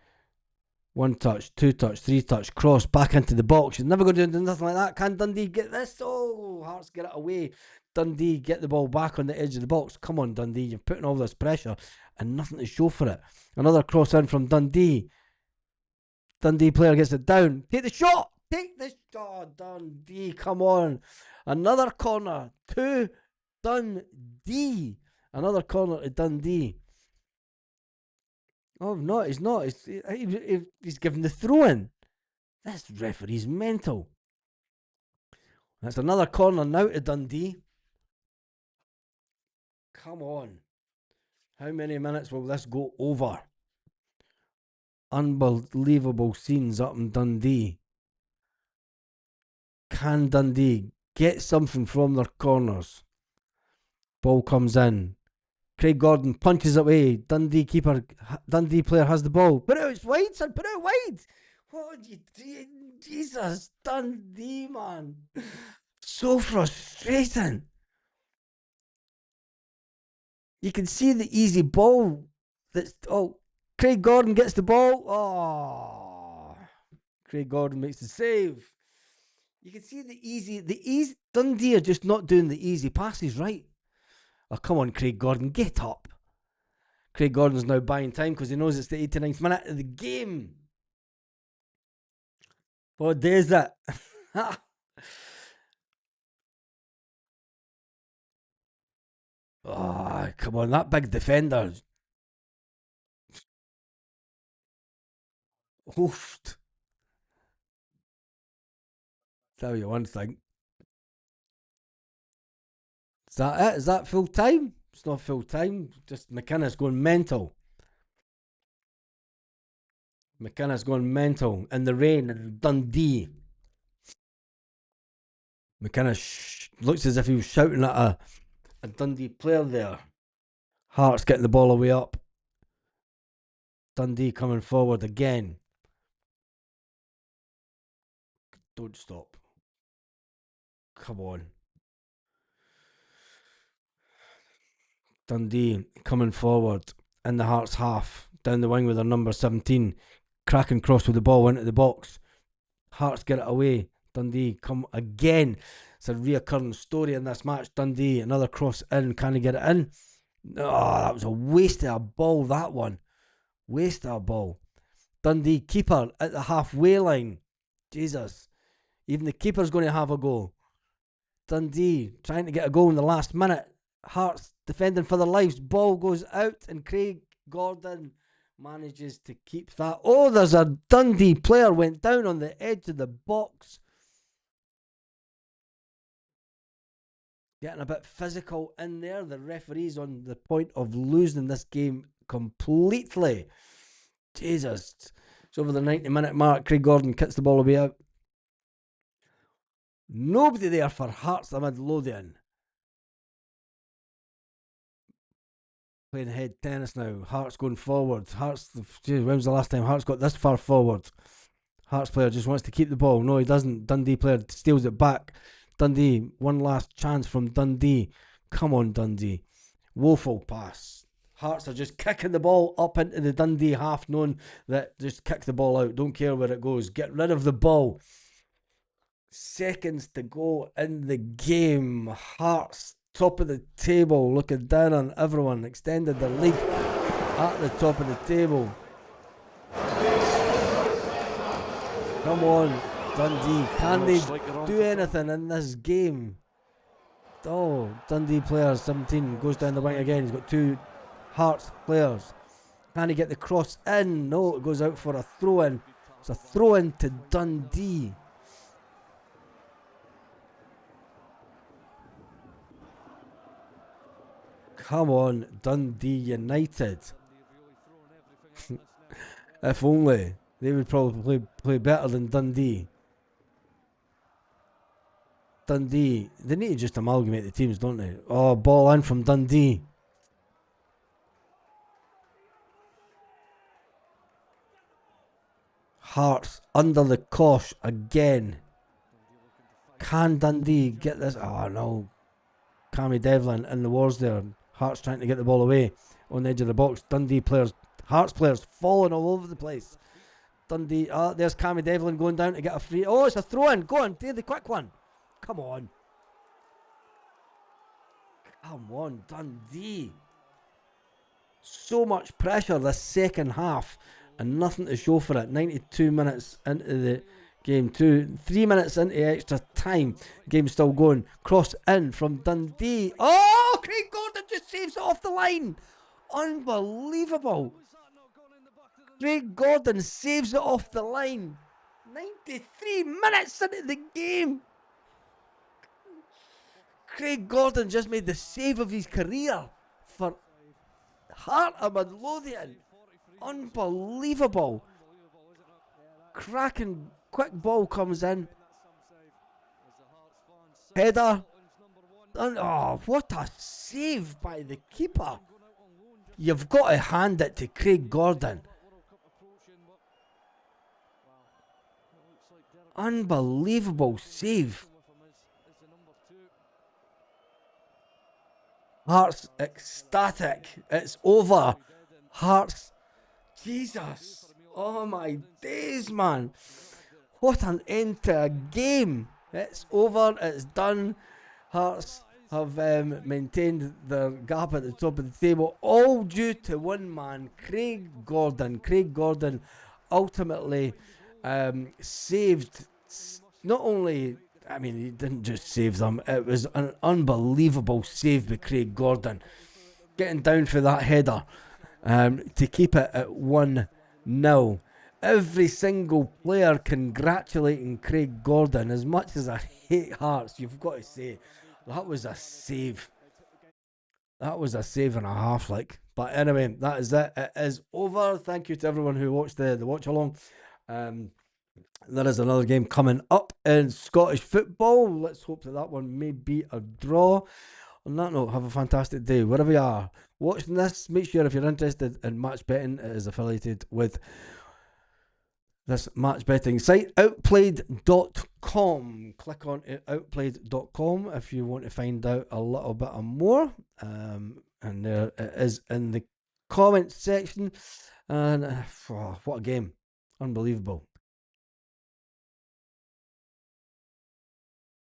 1 touch, 2 touch, 3 touch, cross back into the box. You're never going to do nothing like that. Can Dundee get this? Oh, Hearts get it away. Dundee get the ball back on the edge of the box. Come on, Dundee. You're putting all this pressure and nothing to show for it. Another cross in from Dundee. Dundee player gets it down. Take the shot. Take the shot. Dundee, come on. Another corner to Dundee. Another corner to Dundee. Oh, no, he's not. He's given the throw in. This referee's mental. That's another corner now to Dundee. Come on. How many minutes will this go over? Unbelievable scenes up in Dundee. Can Dundee get something from their corners? Ball comes in. Craig Gordon punches away. Dundee player has the ball. Put it out wide, son. Put it out wide. What would you do? Jesus, Dundee, man. So frustrating. You can see the easy ball. Craig Gordon gets the ball. Oh, Craig Gordon makes the save. You can see the easy. Dundee are just not doing the easy passes right. Oh, come on, Craig Gordon, get up. Craig Gordon's now buying time because he knows it's the 89th minute of the game. What day is that? Oh, come on, that big defender. Oofed. Tell you one thing. Is that it? Is that full time? It's not full time. Just McInnes going mental. McInnes going mental in the rain in Dundee. McInnes looks as if he was shouting at a Dundee player there. Hearts getting the ball away up. Dundee coming forward again. Don't stop. Come on. Dundee coming forward in the Hearts half. Down the wing with their number 17. Cracking cross with the ball into the box. Hearts get it away. Dundee come again. It's a reoccurring story in this match. Dundee, another cross in. Can he get it in? Oh, that was a waste of a ball, that one. Waste of a ball. Dundee keeper at the halfway line. Jesus. Even the keeper's going to have a go. Dundee trying to get a goal in the last minute. Hearts defending for their lives. Ball goes out and Craig Gordon manages to keep that. Oh, there's a Dundee player went down on the edge of the box. Getting a bit physical in there. The referee's on the point of losing this game completely. Jesus. It's over the 90-minute mark. Craig Gordon kicks the ball away out. Nobody there for Hearts the Midlothian. Playing head tennis now. Hearts going forward. When was the last time Hearts got this far forward? Hearts player just wants to keep the ball. No, he doesn't. Dundee player steals it back. Dundee, one last chance from Dundee. Come on, Dundee. Woeful pass. Hearts are just kicking the ball up into the Dundee half, knowing that just kick the ball out. Don't care where it goes. Get rid of the ball. Seconds to go in the game. Hearts top of the table, looking down on everyone. Extended their lead at the top of the table. Come on, Dundee. Can they do anything in this game? Oh, Dundee player 17 goes down the wing again. He's got two Hearts players. Can he get the cross in? No, it goes out for a throw-in. It's a throw-in to Dundee. Come on, Dundee United. If only. They would probably play better than Dundee. Dundee. They need to just amalgamate the teams, don't they? Oh, ball in from Dundee. Hearts under the cosh again. Can Dundee get this? Oh no. Cammy Devlin in the wars there. Hearts trying to get the ball away on the edge of the box. Dundee players, Hearts players falling all over the place. Dundee, there's Cammy Devlin going down to get a free. Oh, it's a throw in. Go on, do the quick one. Come on. Come on, Dundee. So much pressure this second half and nothing to show for it. 92 minutes into the game, 3 minutes into extra time. Game still going. Cross in from Dundee. Oh, Craig Gordon just saves it off the line. Unbelievable. Craig Gordon saves it off the line. 93 minutes into the game. Craig Gordon just made the save of his career for Heart of Midlothian. Unbelievable. cracking quick ball comes in. Header. And, oh, what a save by the keeper. You've got to hand it to Craig Gordon. Unbelievable save. Hearts ecstatic. It's over. Hearts. Jesus. Oh my days, man. What an end to a game. It's over. It's done. Hearts have maintained their gap at the top of the table, all due to one man, Craig Gordon. Craig Gordon ultimately saved, not only, I mean, he didn't just save them, it was an unbelievable save by Craig Gordon, getting down for that header to keep it at 1-0. Every single player congratulating Craig Gordon. As much as I hate Hearts, you've got to say, that was a save. That was a save and a half, like. But anyway, that is it. It is over. Thank you to everyone who watched the watch along. There is another game coming up in Scottish football. Let's hope that one may be a draw. On that note, have a fantastic day. Wherever you are watching this, make sure if you're interested in match betting, it is affiliated with this match betting site, outplayed.com. Click on outplayed.com if you want to find out a little bit more. And there it is in the comments section. And what a game. Unbelievable.